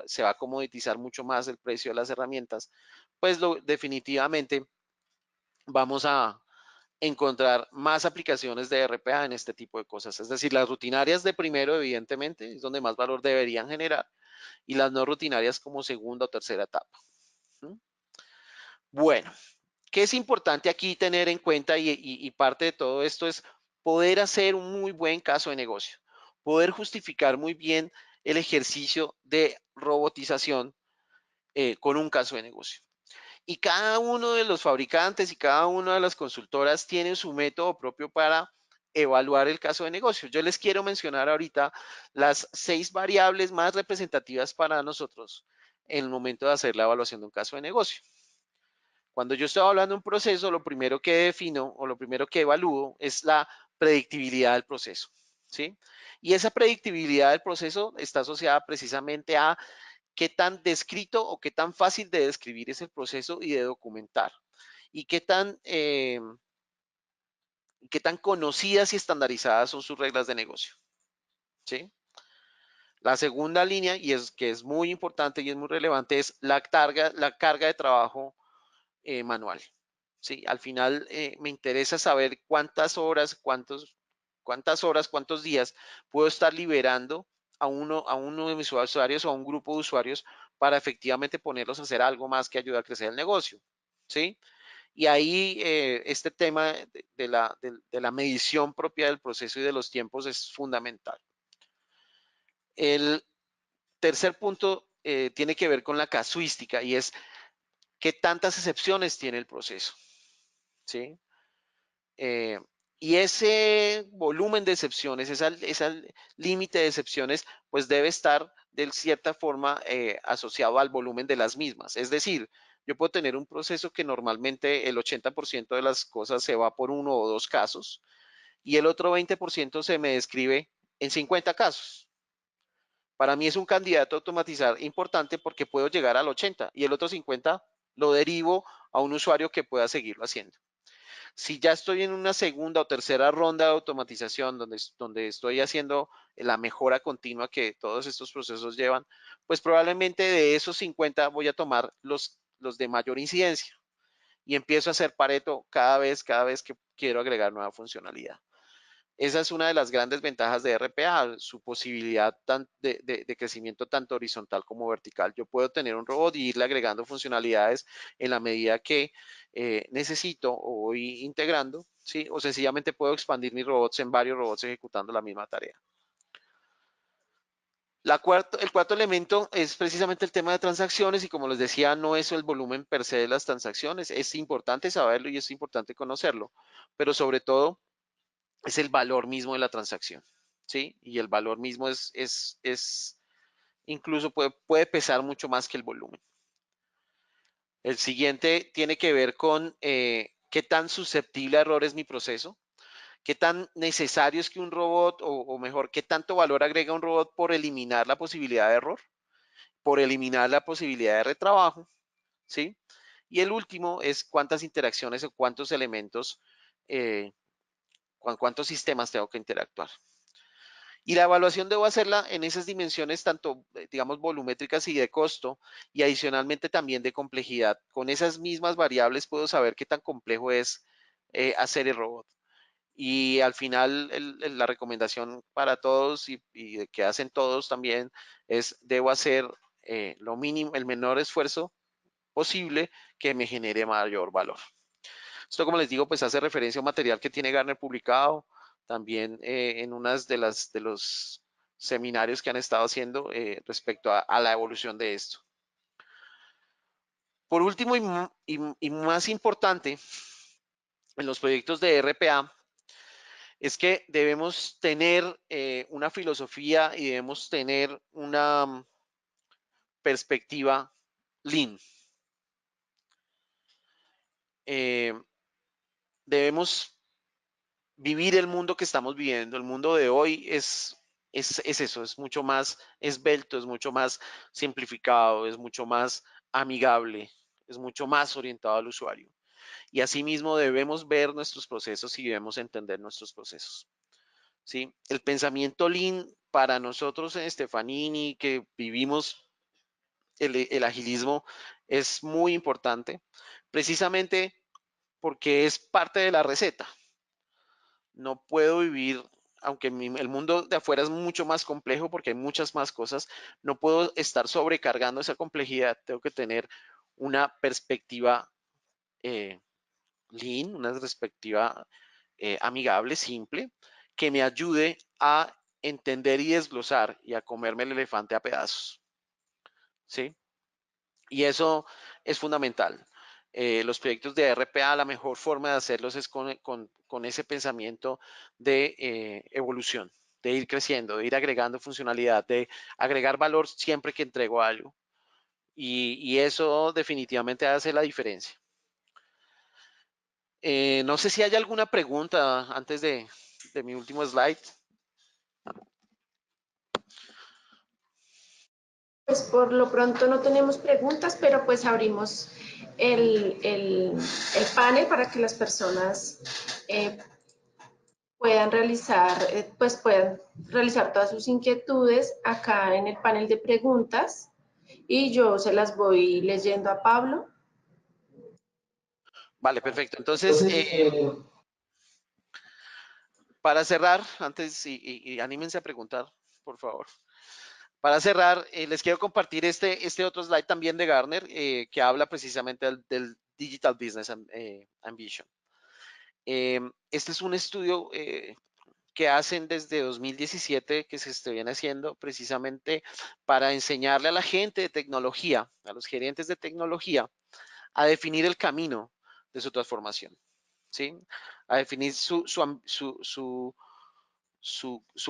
se va a comoditizar mucho más el precio de las herramientas, pues definitivamente vamos a encontrar más aplicaciones de RPA en este tipo de cosas. Es decir, las rutinarias de primero, evidentemente, es donde más valor deberían generar, y las no rutinarias como segunda o tercera etapa. ¿Mm? Bueno, ¿qué es importante aquí tener en cuenta y parte de todo esto es poder hacer un muy buen caso de negocio, poder justificar muy bien el ejercicio de robotización con un caso de negocio? Y cada uno de los fabricantes y cada una de las consultoras tienen su método propio para evaluar el caso de negocio. Yo les quiero mencionar ahorita las 6 variables más representativas para nosotros en el momento de hacer la evaluación de un caso de negocio. Cuando yo estoy hablando de un proceso, lo primero que defino o lo primero que evalúo es la predictibilidad del proceso, ¿sí? Y esa predictibilidad del proceso está asociada precisamente a qué tan descrito o qué tan fácil de describir es el proceso y de documentar. Y qué tan conocidas y estandarizadas son sus reglas de negocio, ¿sí? La segunda línea, y es que es muy importante y es muy relevante, es la carga de trabajo manual. ¿sí? Al final me interesa saber cuántas horas, cuántos días puedo estar liberando a uno de mis usuarios o a un grupo de usuarios para efectivamente ponerlos a hacer algo más que ayude a crecer el negocio, ¿sí? Y ahí este tema de la medición propia del proceso y de los tiempos es fundamental. El tercer punto tiene que ver con la casuística y es qué tantas excepciones tiene el proceso, ¿sí? Eh, y ese volumen de excepciones, ese límite de excepciones, pues debe estar de cierta forma asociado al volumen de las mismas. Es decir, yo puedo tener un proceso que normalmente el 80% de las cosas se va por uno o dos casos y el otro 20% se me describe en 50 casos. Para mí es un candidato a automatizar importante porque puedo llegar al 80 y el otro 50 lo derivo a un usuario que pueda seguirlo haciendo. Si ya estoy en una segunda o tercera ronda de automatización donde estoy haciendo la mejora continua que todos estos procesos llevan, pues probablemente de esos 50 voy a tomar los de mayor incidencia y empiezo a hacer Pareto cada vez que quiero agregar nueva funcionalidad. Esa es una de las grandes ventajas de RPA, su posibilidad de crecimiento tanto horizontal como vertical. Yo puedo tener un robot y irle agregando funcionalidades en la medida que necesito o voy integrando, ¿sí? O sencillamente puedo expandir mis robots en varios robots ejecutando la misma tarea. El cuarto elemento es precisamente el tema de transacciones y como les decía, no es el volumen per se de las transacciones, es importante saberlo y es importante conocerlo, pero sobre todo es el valor mismo de la transacción, ¿sí? Y el valor mismo incluso puede pesar mucho más que el volumen. El siguiente tiene que ver con qué tan susceptible a error es mi proceso, qué tan necesario es que un robot, o mejor, qué tanto valor agrega un robot por eliminar la posibilidad de error, por eliminar la posibilidad de retrabajo, ¿sí? Y el último es cuántas interacciones o cuántos elementos, cuántos sistemas tengo que interactuar. Y la evaluación debo hacerla en esas dimensiones tanto, digamos, volumétricas y de costo, y adicionalmente también de complejidad. Con esas mismas variables puedo saber qué tan complejo es hacer el robot. Y al final la recomendación para todos y que hacen todos también es debo hacer lo mínimo, el menor esfuerzo posible que me genere mayor valor. Esto, como les digo, pues hace referencia a un material que tiene Gartner publicado, también en unas de los seminarios que han estado haciendo respecto a la evolución de esto. Por último y más importante, en los proyectos de RPA, es que debemos tener una filosofía y debemos tener una perspectiva Lean. Debemos vivir el mundo que estamos viviendo. El mundo de hoy es eso, es mucho más esbelto, es mucho más simplificado, es mucho más amigable, es mucho más orientado al usuario. Y asimismo debemos ver nuestros procesos y debemos entender nuestros procesos. ¿Sí? El pensamiento Lean para nosotros en Stefanini, que vivimos el agilismo, es muy importante, precisamente porque es parte de la receta. No puedo vivir, aunque el mundo de afuera es mucho más complejo porque hay muchas más cosas, no puedo estar sobrecargando esa complejidad. Tengo que tener una perspectiva lean, una perspectiva amigable, simple, que me ayude a entender y desglosar y a comerme el elefante a pedazos. ¿Sí? Y eso es fundamental. Los proyectos de RPA, la mejor forma de hacerlos es con ese pensamiento de evolución, de ir creciendo, de ir agregando funcionalidad, de agregar valor siempre que entrego algo. Y eso definitivamente hace la diferencia. No sé si hay alguna pregunta antes de mi último slide. Pues por lo pronto no tenemos preguntas, pero pues abrimos el panel para que las personas puedan realizar todas sus inquietudes acá en el panel de preguntas y yo se las voy leyendo a Pablo. Vale, perfecto. Entonces, para cerrar, antes, y anímense a preguntar, por favor. Para cerrar, les quiero compartir este otro slide también de Gartner, que habla precisamente del Digital Business Ambition. Este es un estudio que hacen desde 2017, que se estuvieron haciendo precisamente para enseñarle a la gente de tecnología, a los gerentes de tecnología, a definir el camino de su transformación, ¿sí? A definir su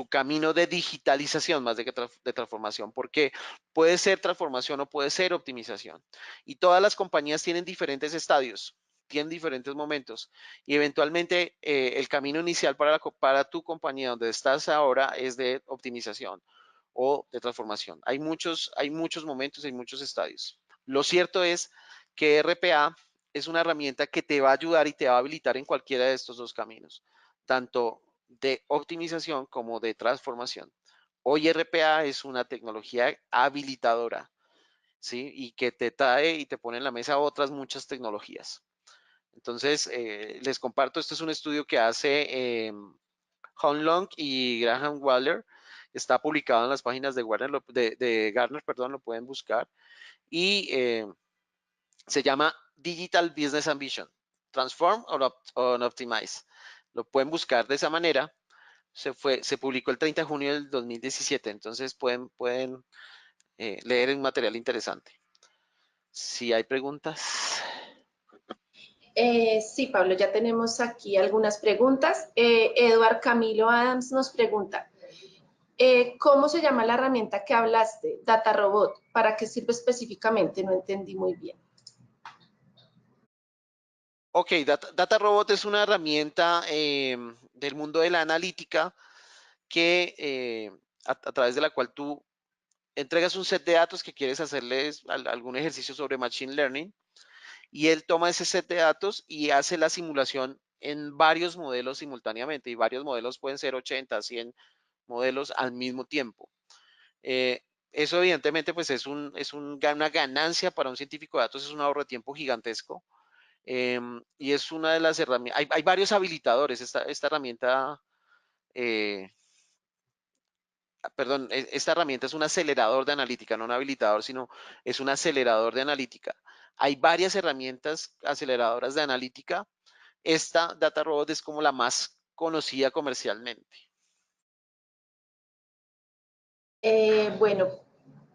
camino de digitalización más de que de transformación, porque puede ser transformación o puede ser optimización. Y todas las compañías tienen diferentes estadios, tienen diferentes momentos y eventualmente el camino inicial para tu compañía donde estás ahora es de optimización o de transformación. Hay muchos momentos, hay muchos estadios. Lo cierto es que RPA es una herramienta que te va a ayudar y te va a habilitar en cualquiera de estos dos caminos, tanto de optimización como de transformación. Hoy RPA es una tecnología habilitadora, ¿sí? Y que te trae y te pone en la mesa otras muchas tecnologías. Entonces, les comparto, este es un estudio que hace Long y Graham Waller. Está publicado en las páginas de, Gartner, perdón, lo pueden buscar. Y se llama Digital Business Ambition, Transform or Optimize. Lo pueden buscar de esa manera. Se publicó el 30 de junio del 2017, entonces pueden leer un material interesante. Si hay preguntas. Sí, Pablo, ya tenemos aquí algunas preguntas. Eduard Camilo Adams nos pregunta, ¿cómo se llama la herramienta que hablaste? Data Robot. ¿Para qué sirve específicamente? No entendí muy bien. Ok, Data Robot es una herramienta del mundo de la analítica que a través de la cual tú entregas un set de datos que quieres hacerles algún ejercicio sobre Machine Learning y él toma ese set de datos y hace la simulación en varios modelos simultáneamente y varios modelos pueden ser 80, 100 modelos al mismo tiempo. Eso evidentemente pues una ganancia para un científico de datos, es un ahorro de tiempo gigantesco. Y es una de las herramientas, hay varios habilitadores, esta herramienta, perdón, esta herramienta es un acelerador de analítica, no un habilitador, sino es un acelerador de analítica. Hay varias herramientas aceleradoras de analítica. Esta Data Robot es como la más conocida comercialmente. Bueno,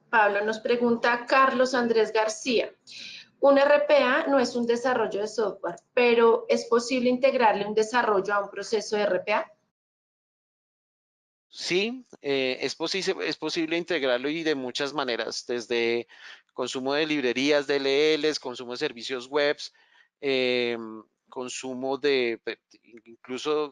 Pablo nos pregunta Carlos Andrés García. Un RPA no es un desarrollo de software, pero ¿es posible integrarle un desarrollo a un proceso de RPA? Sí, es posible integrarlo y de muchas maneras, desde consumo de librerías DLLs, consumo de servicios webs, consumo de incluso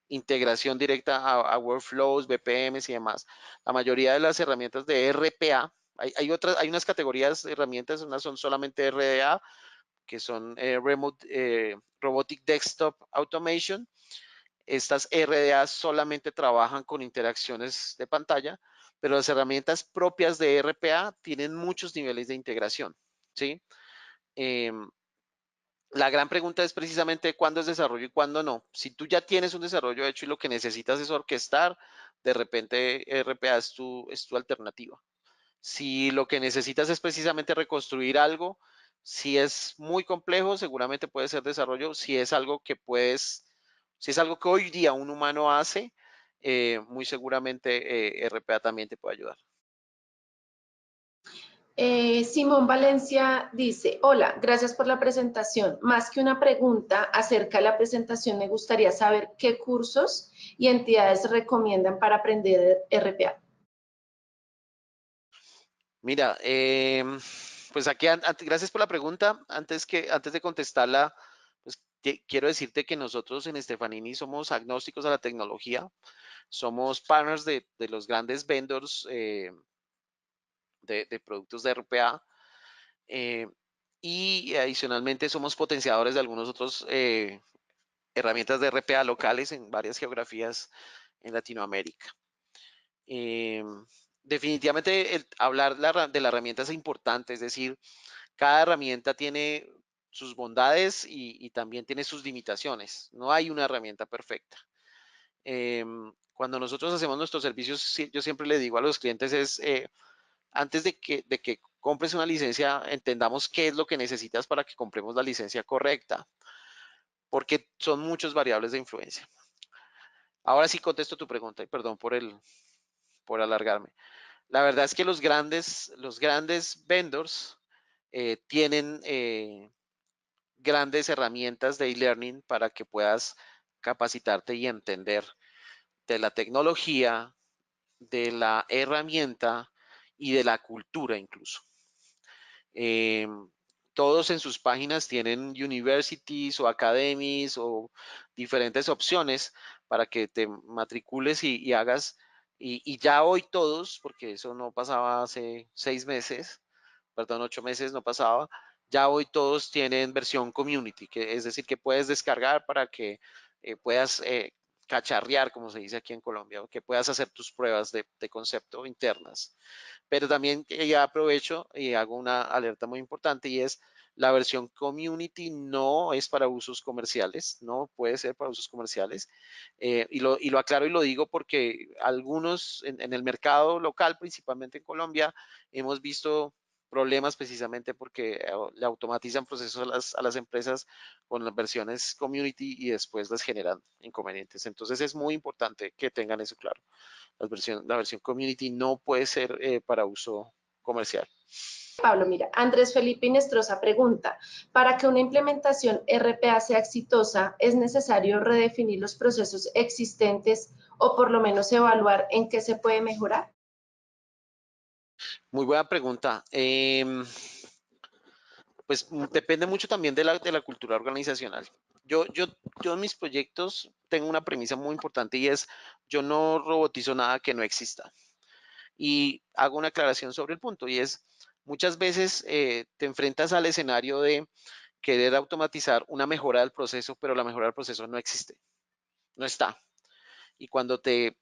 integración directa a workflows, BPMs y demás. La mayoría de las herramientas de RPA, hay unas categorías de herramientas, unas son solamente RDA, que son Robotic Desktop Automation. Estas RDA solamente trabajan con interacciones de pantalla, pero las herramientas propias de RPA tienen muchos niveles de integración, ¿sí? Eh, la gran pregunta es precisamente cuándo es desarrollo y cuándo no. Si tú ya tienes un desarrollo hecho y lo que necesitas es orquestar, de repente RPA es tu alternativa. Si lo que necesitas es precisamente reconstruir algo, si es muy complejo, seguramente puede ser desarrollo. Si es algo que hoy día un humano hace, muy seguramente RPA también te puede ayudar. Simón Valencia dice, hola, gracias por la presentación. Más que una pregunta acerca de la presentación, me gustaría saber qué cursos y entidades recomiendan para aprender RPA. Mira, pues aquí, gracias por la pregunta. Antes de contestarla, pues quiero decirte que nosotros en Stefanini somos agnósticos a la tecnología, somos partners de los grandes vendors de productos de RPA. Y adicionalmente somos potenciadores de algunos otros herramientas de RPA locales en varias geografías en Latinoamérica. Definitivamente hablar de la herramienta es importante, es decir, cada herramienta tiene sus bondades y también tiene sus limitaciones. No hay una herramienta perfecta. Cuando nosotros hacemos nuestros servicios, yo siempre le digo a los clientes antes de que compres una licencia, entendamos qué es lo que necesitas para que compremos la licencia correcta, porque son muchas variables de influencia. Ahora sí contesto tu pregunta y perdón por alargarme. La verdad es que los grandes vendors tienen grandes herramientas de e-learning para que puedas capacitarte y entender de la tecnología, de la herramienta y de la cultura incluso. Eh, todos en sus páginas tienen universities o academies o diferentes opciones para que te matricules y hagas, y ya hoy todos, porque eso no pasaba hace 6 meses, perdón, 8 meses no pasaba, ya hoy todos tienen versión community, que es decir, que puedes descargar para que puedas cacharrear, como se dice aquí en Colombia, o que puedas hacer tus pruebas de concepto internas. Pero también ya aprovecho y hago una alerta muy importante y es la versión community no es para usos comerciales, no puede ser para usos comerciales. Y lo aclaro y lo digo porque algunos en el mercado local, principalmente en Colombia, hemos visto problemas precisamente porque le automatizan procesos a las empresas con las versiones community y después les generan inconvenientes. Entonces es muy importante que tengan eso claro. La versión community no puede ser para uso comercial. Pablo, mira, Andrés Felipe Inestrosa pregunta, para que una implementación RPA sea exitosa, ¿es necesario redefinir los procesos existentes o por lo menos evaluar en qué se puede mejorar? Muy buena pregunta. Pues depende mucho también de la cultura organizacional. Yo, yo, yo en mis proyectos tengo una premisa muy importante y es, yo no robotizo nada que no exista. Y hago una aclaración sobre el punto y es, muchas veces te enfrentas al escenario de querer automatizar una mejora del proceso, pero la mejora del proceso no existe, no está. Y cuando te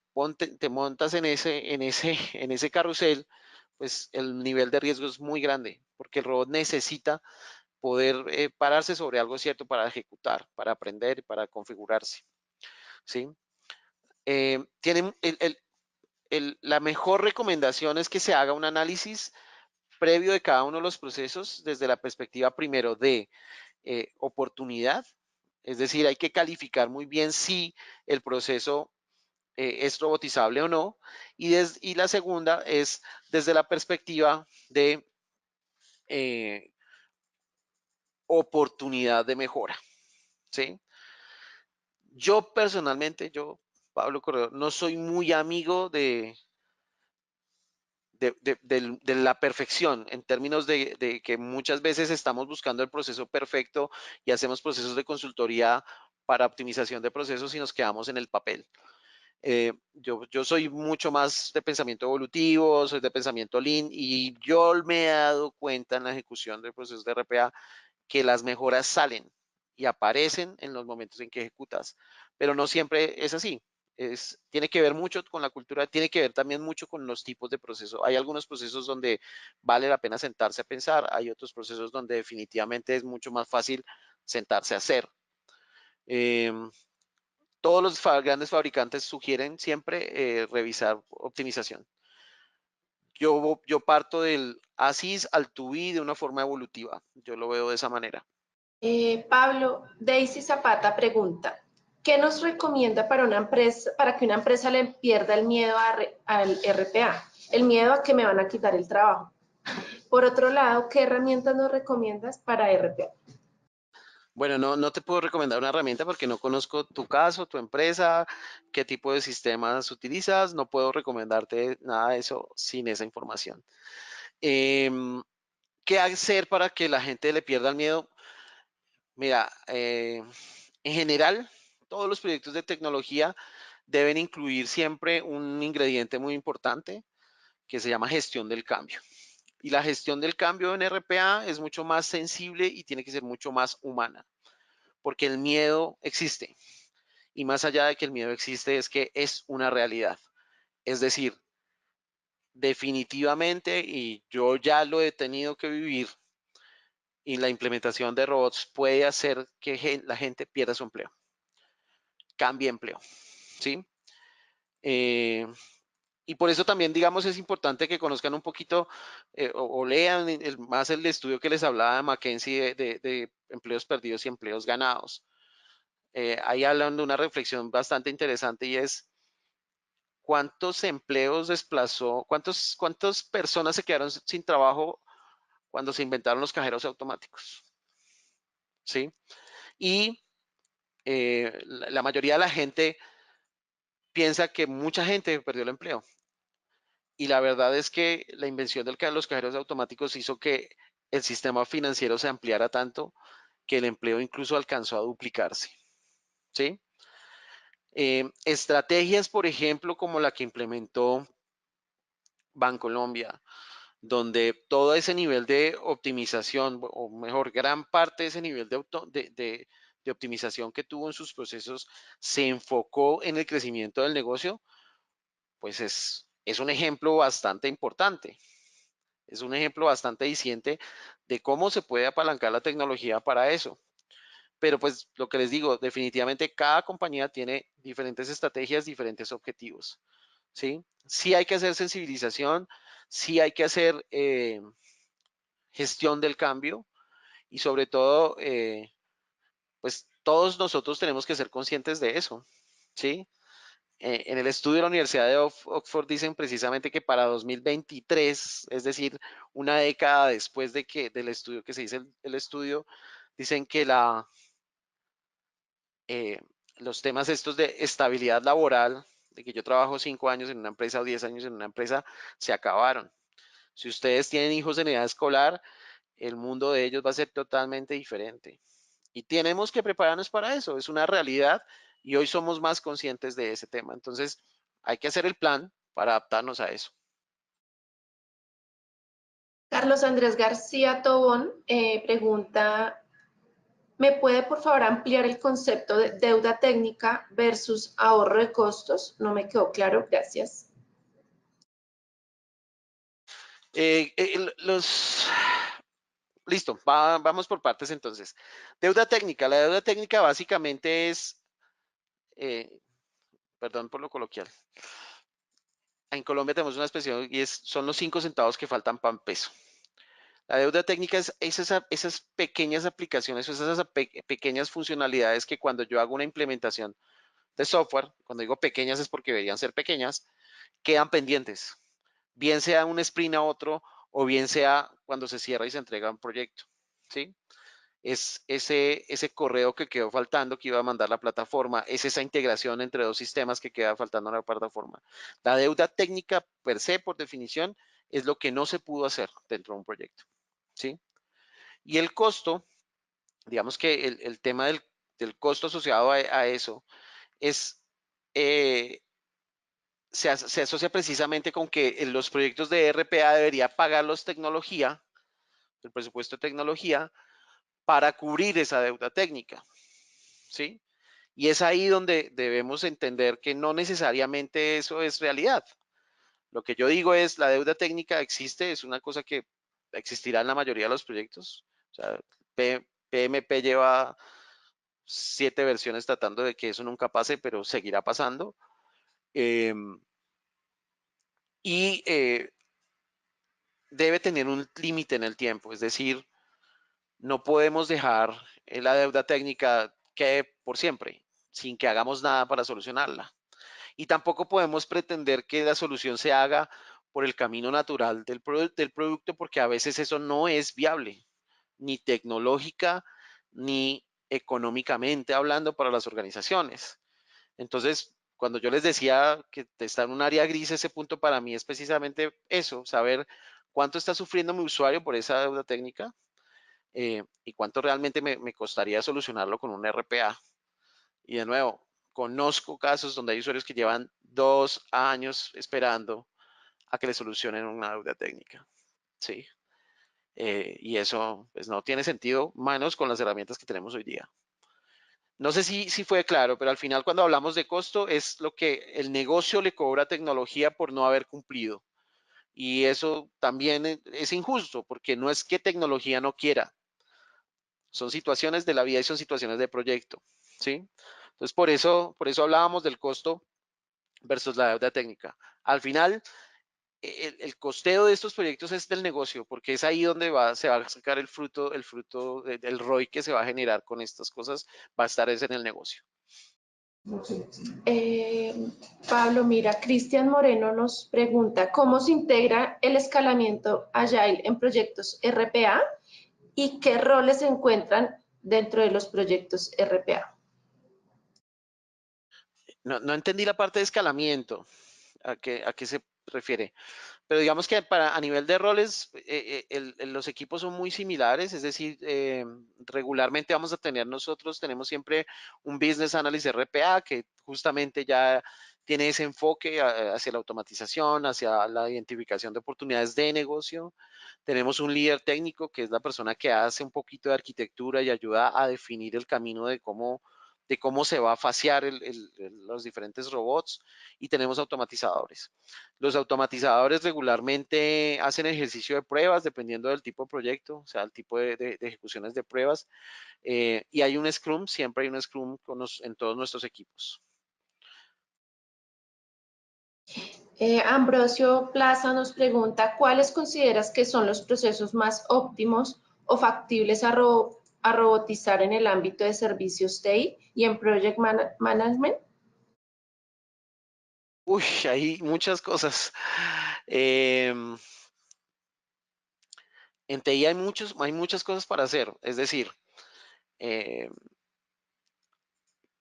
montas en ese carrusel, pues el nivel de riesgo es muy grande, porque el robot necesita poder pararse sobre algo cierto para ejecutar, para aprender y para configurarse. ¿Sí? Tienen la mejor recomendación es que se haga un análisis previo de cada uno de los procesos desde la perspectiva primero de oportunidad, es decir, hay que calificar muy bien si el proceso es robotizable o no, y la segunda es desde la perspectiva de oportunidad de mejora. ¿Sí? Yo personalmente, Pablo Corredor, no soy muy amigo de la perfección en términos de que muchas veces estamos buscando el proceso perfecto y hacemos procesos de consultoría para optimización de procesos y nos quedamos en el papel. Yo soy mucho más de pensamiento evolutivo, soy de pensamiento lean y yo me he dado cuenta en la ejecución de procesos de RPA que las mejoras salen y aparecen en los momentos en que ejecutas, pero no siempre es así. Tiene que ver mucho con la cultura, tiene que ver también mucho con los tipos de procesos. Hay algunos procesos donde vale la pena sentarse a pensar, hay otros procesos donde definitivamente es mucho más fácil sentarse a hacer. Eh, todos los grandes fabricantes sugieren siempre revisar optimización. Yo parto del ASIS al TUI de una forma evolutiva. Yo lo veo de esa manera. Pablo, Daisy Zapata pregunta, ¿qué nos recomienda para una empresa, para que una empresa le pierda el miedo al RPA? El miedo a que me van a quitar el trabajo. Por otro lado, ¿qué herramientas nos recomiendas para RPA? Bueno, no te puedo recomendar una herramienta porque no conozco tu caso, tu empresa, qué tipo de sistemas utilizas. No puedo recomendarte nada de eso sin esa información. Em, ¿Qué hacer para que la gente le pierda el miedo? Mira, en general, todos los proyectos de tecnología deben incluir siempre un ingrediente muy importante que se llama gestión del cambio. Y la gestión del cambio en RPA es mucho más sensible y tiene que ser mucho más humana, porque el miedo existe. Y más allá de que el miedo existe, es que es una realidad. Es decir, definitivamente, y yo ya lo he tenido que vivir, y la implementación de robots puede hacer que la gente pierda su empleo, cambie empleo, ¿sí? Y por eso también, digamos, es importante que conozcan un poquito o lean más el estudio que les hablaba de McKinsey de empleos perdidos y empleos ganados. Ahí hablan de una reflexión bastante interesante y es cuántos empleos desplazó, cuántas personas se quedaron sin trabajo cuando se inventaron los cajeros automáticos, ¿sí? Y la mayoría de la gente piensa que mucha gente perdió el empleo. Y la verdad es que la invención de los cajeros automáticos hizo que el sistema financiero se ampliara tanto que el empleo incluso alcanzó a duplicarse, ¿sí? Estrategias, por ejemplo, como la que implementó Bancolombia, donde todo ese nivel de optimización, o mejor, gran parte de ese nivel de optimización que tuvo en sus procesos, se enfocó en el crecimiento del negocio, pues es un ejemplo bastante importante. Es un ejemplo bastante diciente de cómo se puede apalancar la tecnología para eso. Pero pues lo que les digo, definitivamente cada compañía tiene diferentes estrategias, diferentes objetivos. ¿Sí? Sí hay que hacer sensibilización, sí hay que hacer gestión del cambio y sobre todo, pues todos nosotros tenemos que ser conscientes de eso. ¿Sí? En el estudio de la Universidad de Oxford dicen precisamente que para 2023, es decir, una década después del estudio que se hizo el estudio, dicen que eh, los temas estos de estabilidad laboral, de que yo trabajo 5 años en una empresa o 10 años en una empresa, se acabaron. Si ustedes tienen hijos en edad escolar, el mundo de ellos va a ser totalmente diferente. Y tenemos que prepararnos para eso, es una realidad y hoy somos más conscientes de ese tema. Entonces, hay que hacer el plan para adaptarnos a eso. Carlos Andrés García Tobón pregunta, ¿me puede por favor ampliar el concepto de deuda técnica versus ahorro de costos? No me quedó claro, gracias. Listo, vamos por partes entonces. Deuda técnica. La deuda técnica básicamente es, eh, perdón por lo coloquial, en Colombia tenemos una expresión y son los 5 centavos que faltan pan peso. La deuda técnica es esas pequeñas aplicaciones, esas pequeñas funcionalidades que cuando yo hago una implementación de software, cuando digo pequeñas es porque deberían ser pequeñas, quedan pendientes. Bien sea un sprint a otro o bien sea cuando se cierra y se entrega un proyecto. ¿Sí? Es ese correo que quedó faltando que iba a mandar la plataforma, es esa integración entre dos sistemas que queda faltando en la plataforma. La deuda técnica per se, por definición, es lo que no se pudo hacer dentro de un proyecto. ¿Sí? Y el costo, digamos que el tema del costo asociado a eso es, se asocia precisamente con que en los proyectos de RPA debería pagarlos tecnología, el presupuesto de tecnología, para cubrir esa deuda técnica. ¿Sí? Y es ahí donde debemos entender que no necesariamente eso es realidad. Lo que yo digo es, la deuda técnica existe, es una cosa que existirá en la mayoría de los proyectos. O sea, PMP lleva 7 versiones tratando de que eso nunca pase, pero seguirá pasando. Y debe tener un límite en el tiempo, es decir, no podemos dejar la deuda técnica que por siempre, sin que hagamos nada para solucionarla. Y tampoco podemos pretender que la solución se haga por el camino natural del producto, porque a veces eso no es viable, ni tecnológica, ni económicamente hablando para las organizaciones. Entonces, cuando yo les decía que está en un área gris, ese punto para mí es precisamente eso, saber cuánto está sufriendo mi usuario por esa deuda técnica y cuánto realmente me costaría solucionarlo con un RPA. Y de nuevo, conozco casos donde hay usuarios que llevan 2 años esperando a que le solucionen una deuda técnica. ¿Sí? Y eso pues, no tiene sentido, menos con las herramientas que tenemos hoy día. No sé si fue claro, pero al final cuando hablamos de costo es lo que el negocio le cobra a tecnología por no haber cumplido. Y eso también es injusto, porque no es que tecnología no quiera, Son situaciones de la vida y son situaciones de proyecto, ¿sí? Entonces, por eso hablábamos del costo versus la deuda técnica. Al final, el costeo de estos proyectos es del negocio, porque es ahí donde se va a sacar el fruto del ROI que se va a generar con estas cosas, va a estar es en el negocio. Pablo, mira, Cristian Moreno nos pregunta, ¿cómo se integra el escalamiento Agile en proyectos RPA y qué roles se encuentran dentro de los proyectos RPA? No entendí la parte de escalamiento, ¿a qué se refiere? Pero digamos que a nivel de roles, los equipos son muy similares, es decir, regularmente vamos a tener tenemos siempre un Business Analyst RPA que justamente ya tiene ese enfoque hacia la automatización, hacia la identificación de oportunidades de negocio. Tenemos un líder técnico que es la persona que hace un poquito de arquitectura y ayuda a definir el camino de cómo se va a fasear los diferentes robots, y tenemos automatizadores. Los automatizadores regularmente hacen ejercicio de pruebas dependiendo del tipo de proyecto, o sea, el tipo de ejecuciones de pruebas. Y hay un Scrum, siempre hay un Scrum en todos nuestros equipos. Ambrosio Plaza nos pregunta, ¿cuáles consideras que son los procesos más óptimos o factibles a robotizar en el ámbito de servicios TI y en Project Management? Uy, hay muchas cosas. En TI hay muchas cosas para hacer. Es decir,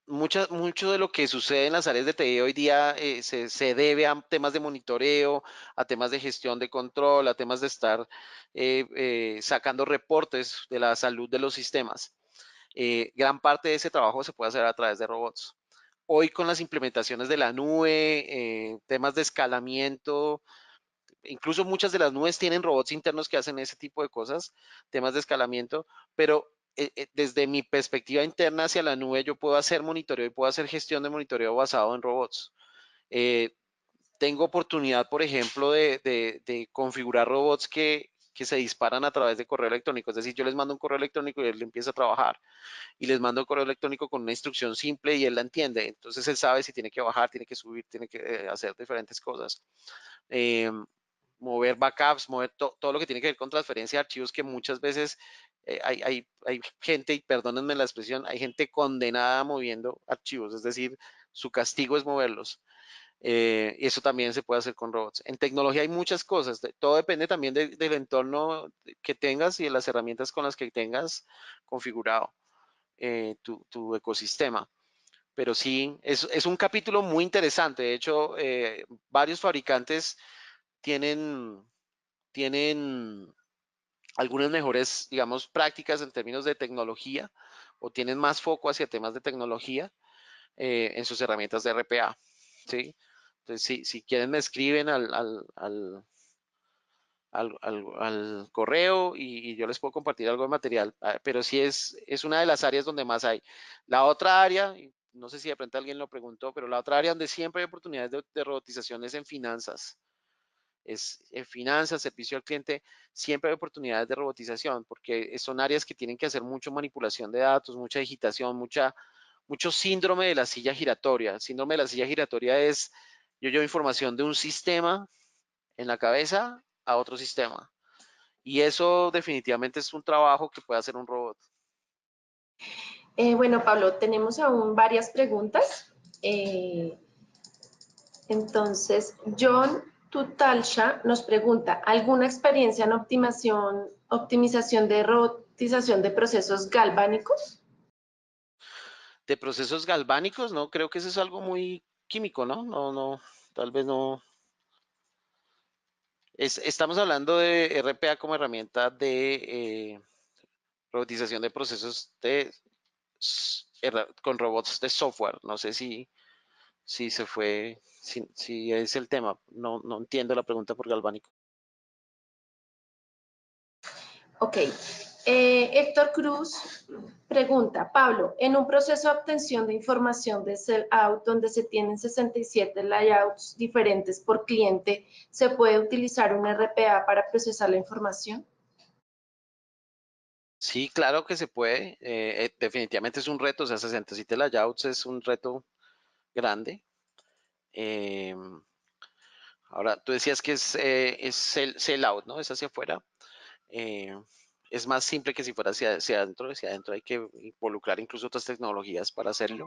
mucho de lo que sucede en las áreas de TI hoy día se debe a temas de monitoreo, a temas de gestión de control, a temas de estar sacando reportes de la salud de los sistemas. Gran parte de ese trabajo se puede hacer a través de robots. Hoy con las implementaciones de la nube, temas de escalamiento, incluso muchas de las nubes tienen robots internos que hacen ese tipo de cosas, temas de escalamiento, pero desde mi perspectiva interna hacia la nube yo puedo hacer monitoreo y puedo hacer gestión de monitoreo basado en robots. Eh, Tengo oportunidad, por ejemplo, de configurar robots que se disparan a través de correo electrónico. Es decir, yo les mando un correo electrónico y él empieza a trabajar. Y les mando un correo electrónico con una instrucción simple y él la entiende. Entonces él sabe si tiene que bajar, tiene que subir, tiene que hacer diferentes cosas. Eh, Mover backups, mover todo lo que tiene que ver con transferencia de archivos, que muchas veces hay gente, y perdónenme la expresión, hay gente condenada moviendo archivos, es decir, su castigo es moverlos. Y eso también se puede hacer con robots. En tecnología hay muchas cosas, todo depende también del entorno que tengas y de las herramientas con las que tengas configurado tu ecosistema. Pero sí, es un capítulo muy interesante. De hecho, varios fabricantes tienen algunas mejores, digamos, prácticas en términos de tecnología, o tienen más foco hacia temas de tecnología en sus herramientas de RPA, ¿sí? Entonces, si quieren me escriben al correo y yo les puedo compartir algo de material, pero sí es una de las áreas donde más hay. La otra área, no sé si de pronto alguien lo preguntó, pero la otra área donde siempre hay oportunidades de robotización es en finanzas. Es en finanzas, servicio al cliente, siempre hay oportunidades de robotización, porque son áreas que tienen que hacer mucha manipulación de datos, mucha digitación, mucho síndrome de la silla giratoria. El síndrome de la silla giratoria es, yo llevo información de un sistema en la cabeza a otro sistema. Y eso definitivamente es un trabajo que puede hacer un robot. Bueno, Pablo, tenemos aún varias preguntas. Entonces, John Tutalsha nos pregunta, ¿alguna experiencia en optimización de robotización de procesos galvánicos? De procesos galvánicos, ¿no? Creo que eso es algo muy químico, ¿no? No, tal vez no. Estamos hablando de RPA como herramienta de robotización de procesos con robots de software. No sé si se fue, si es el tema. No entiendo la pregunta por galvánico. Ok. Héctor Cruz pregunta, Pablo, en un proceso de obtención de información de Sell-Out donde se tienen 67 layouts diferentes por cliente, ¿se puede utilizar un RPA para procesar la información? Sí, claro que se puede. Definitivamente es un reto. O sea, 67 layouts es un reto grande. Ahora, tú decías que es sell out, ¿no? Es hacia afuera. Eh, es más simple que si fuera hacia adentro. Hacia adentro hay que involucrar incluso otras tecnologías para hacerlo.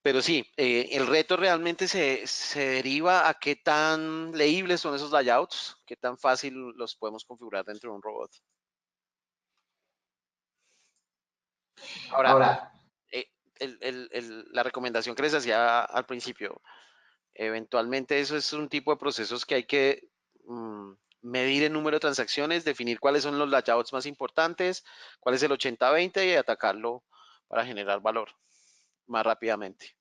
Pero sí, el reto realmente se deriva a qué tan leíbles son esos layouts, qué tan fácil los podemos configurar dentro de un robot. Ahora, Ahora, eh, la recomendación que les hacía al principio, eventualmente eso es un tipo de procesos que hay que medir el número de transacciones, definir cuáles son los layouts más importantes, cuál es el 80-20 y atacarlo para generar valor más rápidamente.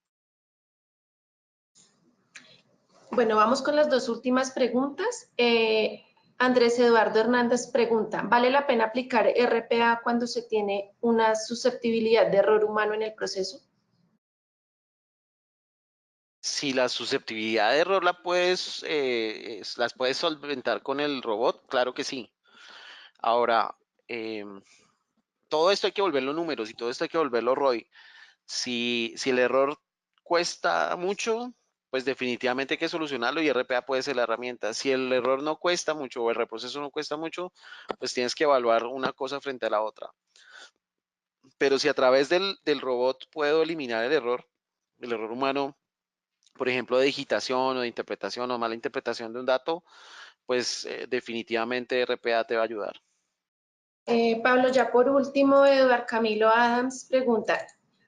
bueno, vamos con las dos últimas preguntas. Andrés Eduardo Hernández pregunta, ¿vale la pena aplicar RPA cuando se tiene una susceptibilidad de error humano en el proceso? Si la susceptibilidad de error las puedes solventar con el robot, claro que sí. Ahora, todo esto hay que volverlo números y todo esto hay que volverlo ROI. Si el error cuesta mucho, pues definitivamente hay que solucionarlo y RPA puede ser la herramienta. Si el error no cuesta mucho o el reproceso no cuesta mucho, pues tienes que evaluar una cosa frente a la otra. Pero si a través del robot puedo eliminar el error humano, por ejemplo, de digitación o de interpretación o mala interpretación de un dato, pues definitivamente RPA te va a ayudar. Pablo, ya por último, Eduard Camilo Adams pregunta,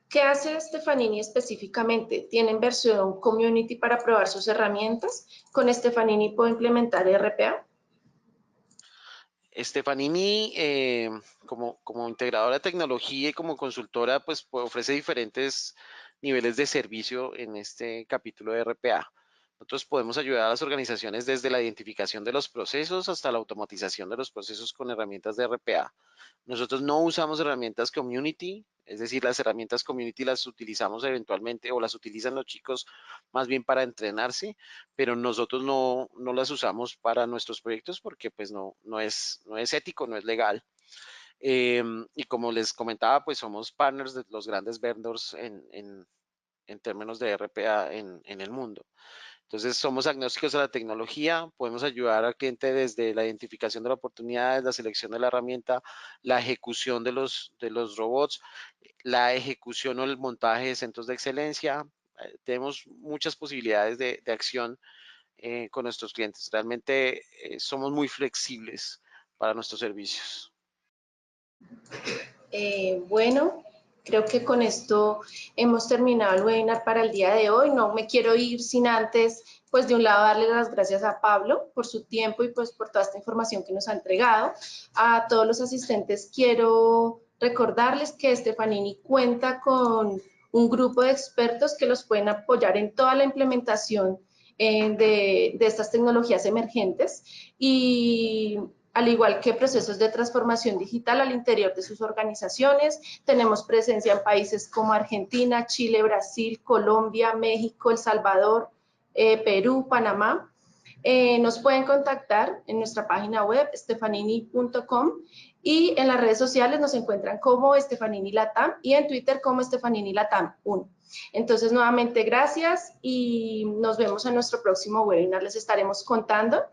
¿qué hace Stefanini específicamente? ¿Tienen versión community para probar sus herramientas? ¿Con Stefanini puedo implementar RPA? Stefanini, como integradora de tecnología y como consultora, pues ofrece diferentes niveles de servicio en este capítulo de RPA. Nosotros podemos ayudar a las organizaciones desde la identificación de los procesos hasta la automatización de los procesos con herramientas de RPA. Nosotros no usamos herramientas community, es decir, las herramientas community las utilizamos eventualmente o las utilizan los chicos más bien para entrenarse, pero nosotros no las usamos para nuestros proyectos porque pues no es ético, no es legal. Y como les comentaba, pues somos partners de los grandes vendors en términos de RPA en el mundo. Entonces, somos agnósticos a la tecnología, podemos ayudar al cliente desde la identificación de las oportunidades, la selección de la herramienta, la ejecución de los robots, la ejecución o el montaje de centros de excelencia. Tenemos muchas posibilidades de acción con nuestros clientes. Realmente somos muy flexibles para nuestros servicios. Bueno, creo que con esto hemos terminado el webinar para el día de hoy. No me quiero ir sin antes, pues de un lado darle las gracias a Pablo por su tiempo y pues por toda esta información que nos ha entregado. A todos los asistentes quiero recordarles que Stefanini cuenta con un grupo de expertos que los pueden apoyar en toda la implementación de estas tecnologías emergentes y al igual que procesos de transformación digital al interior de sus organizaciones. Tenemos presencia en países como Argentina, Chile, Brasil, Colombia, México, El Salvador, Perú, Panamá. Nos pueden contactar en nuestra página web stefanini.com y en las redes sociales nos encuentran como Stefanini Latam y en Twitter como Stefanini Latam 1. Entonces, nuevamente, gracias y nos vemos en nuestro próximo webinar. Les estaremos contando.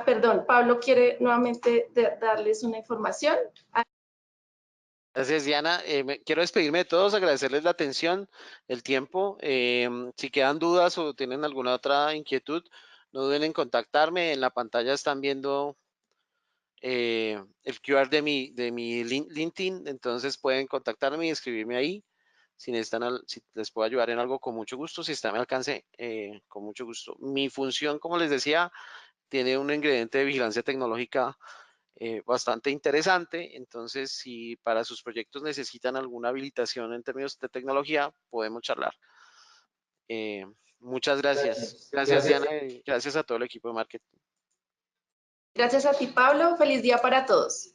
Perdón, Pablo quiere nuevamente darles una información. Gracias, Diana. Quiero despedirme de todos, agradecerles la atención, el tiempo. Si quedan dudas o tienen alguna otra inquietud, no duden en contactarme. En la pantalla están viendo el QR de mi LinkedIn, entonces pueden contactarme y escribirme ahí. Si si les puedo ayudar en algo, con mucho gusto. Si está a mi alcance, con mucho gusto. Mi función, como les decía, tiene un ingrediente de vigilancia tecnológica bastante interesante. Entonces, si para sus proyectos necesitan alguna habilitación en términos de tecnología, podemos charlar. Eh, muchas gracias. Gracias, Gracias. Diana, y gracias a todo el equipo de marketing. Gracias a ti, Pablo. Feliz día para todos.